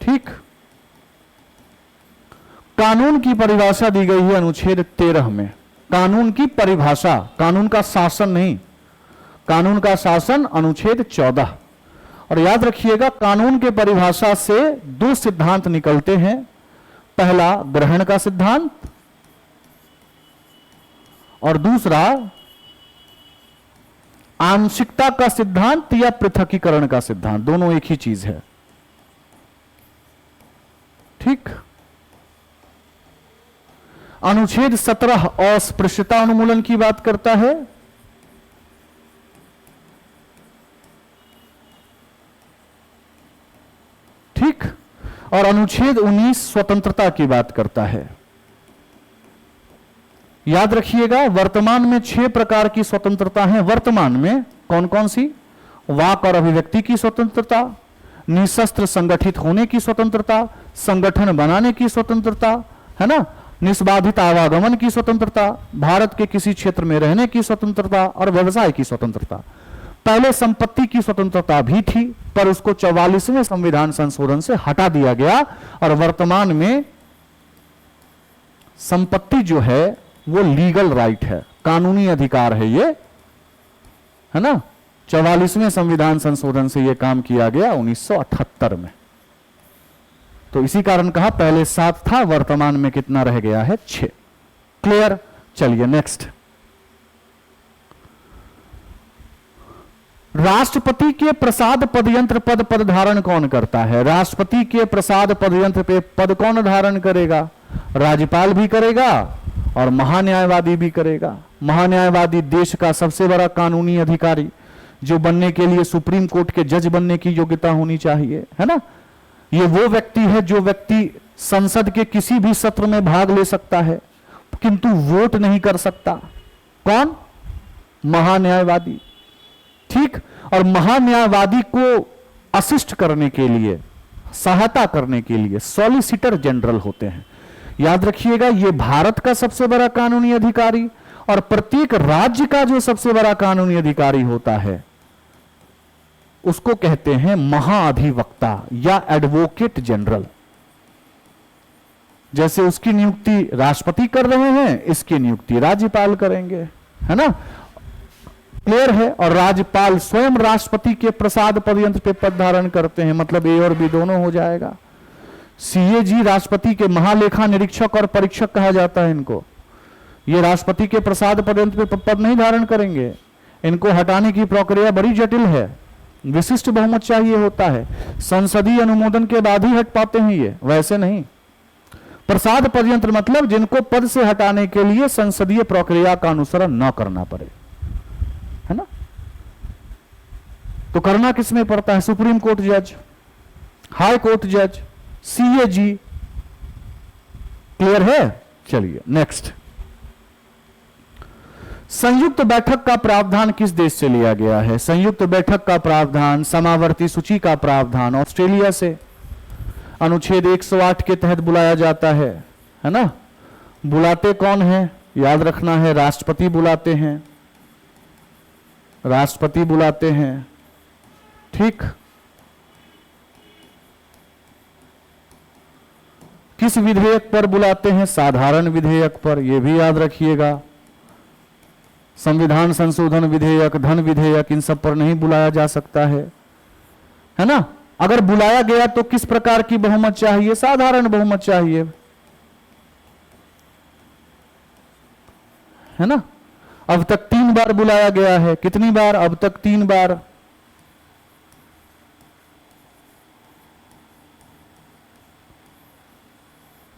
ठीक। कानून की परिभाषा दी गई है अनुच्छेद 13 में। कानून की परिभाषा, कानून का शासन नहीं, कानून का शासन अनुच्छेद 14। और याद रखिएगा, कानून के परिभाषा से 2 सिद्धांत निकलते हैं। पहला ग्रहण का सिद्धांत और दूसरा आंशिकता का सिद्धांत या पृथकीकरण का सिद्धांत, दोनों एक ही चीज है। ठीक। अनुच्छेद 17 अस्पृश्यता उन्मूलन की बात करता है। ठीक। और अनुच्छेद 19 स्वतंत्रता की बात करता है। याद रखिएगा, वर्तमान में 6 प्रकार की स्वतंत्रता है। वर्तमान में कौन कौन सी, वाक और अभिव्यक्ति की स्वतंत्रता, निशस्त्र संगठित होने की स्वतंत्रता, संगठन बनाने की स्वतंत्रता, है ना, निष्बाधित आवागमन की स्वतंत्रता, भारत के किसी क्षेत्र में रहने की स्वतंत्रता और व्यवसाय की स्वतंत्रता। पहले संपत्ति की स्वतंत्रता भी थी, पर उसको 44वें संविधान संशोधन से हटा दिया गया, और वर्तमान में संपत्ति जो है वो लीगल राइट है, कानूनी अधिकार है ये, है ना। 44वें संविधान संशोधन से यह काम किया गया 1978 में। तो इसी कारण कहा पहले 7 था, वर्तमान में कितना रह गया है, 6। क्लियर। चलिए नेक्स्ट, राष्ट्रपति के प्रसाद पदयंत्र पद धारण कौन करता है। राष्ट्रपति के प्रसाद पदयंत्र पे पद कौन धारण करेगा, राज्यपाल भी करेगा और महान्यायवादी भी करेगा। महान्यायवादी देश का सबसे बड़ा कानूनी अधिकारी, जो बनने के लिए सुप्रीम कोर्ट के जज बनने की योग्यता होनी चाहिए, है ना। ये वो व्यक्ति है जो व्यक्ति संसद के किसी भी सत्र में भाग ले सकता है, किंतु वोट नहीं कर सकता। कौन, महान्यायवादी। ठीक। और महान्यायवादी को असिस्ट करने के लिए, सहायता करने के लिए सॉलिसिटर जनरल होते हैं। याद रखिएगा, ये भारत का सबसे बड़ा कानूनी अधिकारी, और प्रत्येक राज्य का जो सबसे बड़ा कानूनी अधिकारी होता है उसको कहते हैं महाअधिवक्ता या एडवोकेट जनरल। जैसे उसकी नियुक्ति राष्ट्रपति कर रहे हैं, इसकी नियुक्ति राज्यपाल करेंगे, है ना। क्लियर है। और राज्यपाल स्वयं राष्ट्रपति के प्रसाद पदयंत्र पे पद धारण करते हैं, मतलब ए और बी दोनों हो जाएगा। सीएजी राष्ट्रपति के महालेखा निरीक्षक और परीक्षक कहा जाता है इनको। ये राष्ट्रपति के प्रसाद पर्यंत पे पद नहीं धारण करेंगे। इनको हटाने की प्रक्रिया बड़ी जटिल है, विशिष्ट बहुमत चाहिए होता है, संसदीय अनुमोदन के बाद ही हट पाते हैं ये, वैसे नहीं। प्रसाद पर्यंत मतलब जिनको पद से हटाने के लिए संसदीय प्रक्रिया का अनुसरण न करना पड़े, है ना। तो करना किसमें पड़ता है? सुप्रीम कोर्ट जज, हाई कोर्ट जज, सीएजी। क्लियर है? चलिए नेक्स्ट। संयुक्त बैठक का प्रावधान किस देश से लिया गया है? संयुक्त बैठक का प्रावधान, समावर्ती सूची का प्रावधान ऑस्ट्रेलिया से अनुच्छेद 108 के तहत बुलाया जाता है ना। बुलाते कौन है? याद रखना है, राष्ट्रपति बुलाते हैं, राष्ट्रपति बुलाते हैं, ठीक। किस विधेयक पर बुलाते हैं? साधारण विधेयक पर, यह भी याद रखिएगा। संविधान संशोधन विधेयक, धन विधेयक, इन सब पर नहीं बुलाया जा सकता है ना। अगर बुलाया गया तो किस प्रकार की बहुमत चाहिए? साधारण बहुमत चाहिए, है ना। अब तक 3 बार बुलाया गया है। कितनी बार? अब तक 3 बार।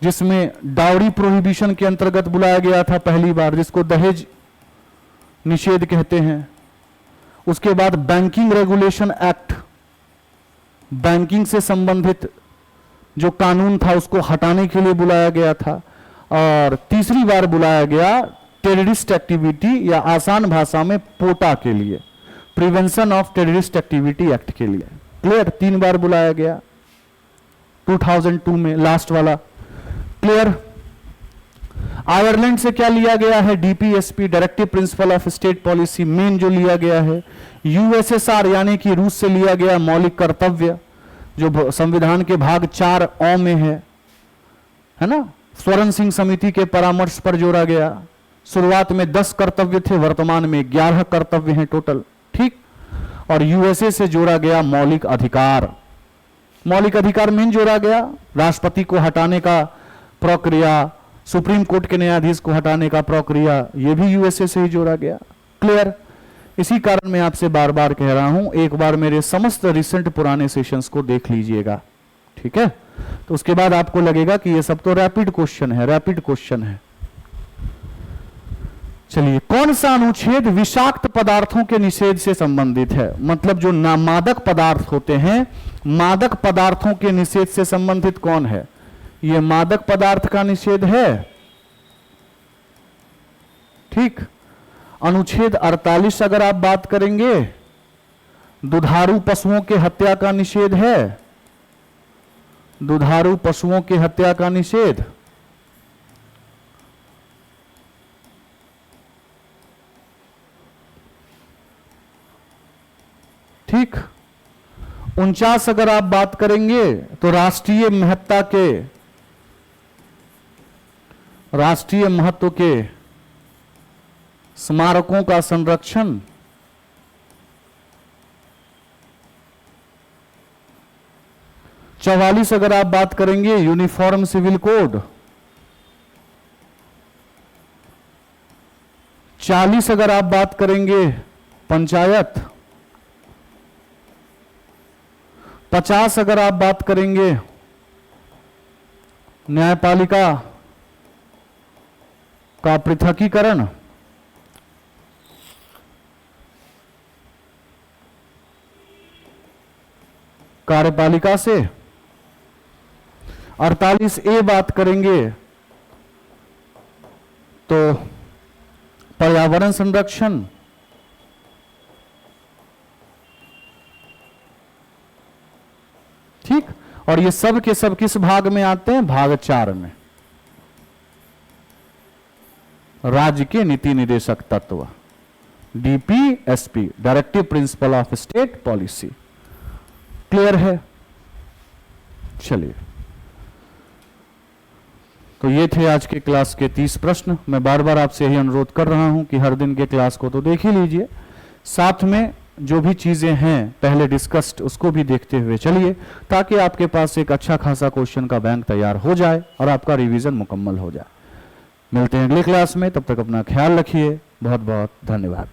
जिसमें डाउरी प्रोहिबिशन के अंतर्गत बुलाया गया था पहली बार, जिसको दहेज निषेध कहते हैं। उसके बाद बैंकिंग रेगुलेशन एक्ट, बैंकिंग से संबंधित जो कानून था उसको हटाने के लिए बुलाया गया था। और तीसरी बार बुलाया गया टेररिस्ट एक्टिविटी, या आसान भाषा में पोटा के लिए, prevention of terrorist activity act के लिए। क्लियर? 3 बार बुलाया गया, 2002 में लास्ट वाला। क्लियर? आयरलैंड से क्या लिया गया है? DPSP, directive principle of state policy, main जो लिया गया है। यूएसएसआर यानी कि रूस से लिया गया मौलिक कर्तव्य, जो संविधान के भाग 4 में है ना। स्वर्ण सिंह समिति के परामर्श पर जोड़ा गया। शुरुआत में 10 कर्तव्य थे, वर्तमान में 11 कर्तव्य हैं टोटल, ठीक। और यूएसए से जोड़ा गया मौलिक अधिकार, मौलिक अधिकार मेन जोड़ा गया। राष्ट्रपति को हटाने का प्रक्रिया, सुप्रीम कोर्ट के न्यायाधीश को हटाने का प्रक्रिया, यह भी यूएसए से ही जोड़ा गया। क्लियर? इसी कारण मैं आपसे बार बार कह रहा हूं, एक बार मेरे समस्त रिसेंट पुराने सेशंस को देख लीजिएगा, ठीक है। तो उसके बाद आपको लगेगा कि ये सब तो रैपिड क्वेश्चन है, रैपिड क्वेश्चन है। चलिए, कौन सा अनुच्छेद विषाक्त पदार्थों के निषेध से संबंधित है? मतलब जो मादक पदार्थ होते हैं, मादक पदार्थों के निषेध से संबंधित कौन है? ये मादक पदार्थ का निषेध है, ठीक। अनुच्छेद 48 अगर आप बात करेंगे, दुधारू पशुओं के हत्या का निषेध है, दुधारू पशुओं की हत्या का निषेध। ठीक। 49 अगर आप बात करेंगे तो राष्ट्रीय महत्व के स्मारकों का संरक्षण। चौवालीस अगर आप बात करेंगे यूनिफॉर्म सिविल कोड। 40 अगर आप बात करेंगे पंचायत। 50 अगर आप बात करेंगे न्यायपालिका का पृथकीकरण। कार्यपालिका से। 48 ए बात करेंगे तो पर्यावरण संरक्षण। ठीक। और ये सब के सब किस भाग में आते हैं? भाग 4 में। राज्य के नीति निदेशक तत्व, DPSP, directive principle of state policy. Clear है? चलिए, तो ये थे आज के क्लास के 30 प्रश्न। मैं बार बार आपसे यही अनुरोध कर रहा हूं कि हर दिन के क्लास को तो देख ही लीजिए, साथ में जो भी चीजें हैं पहले डिस्कस्ड उसको भी देखते हुए चलिए, ताकि आपके पास एक अच्छा खासा क्वेश्चन का बैंक तैयार हो जाए और आपका रिवीजन मुकम्मल हो जाए। मिलते हैं अगली क्लास में, तब तक अपना ख्याल रखिए। बहुत बहुत धन्यवाद।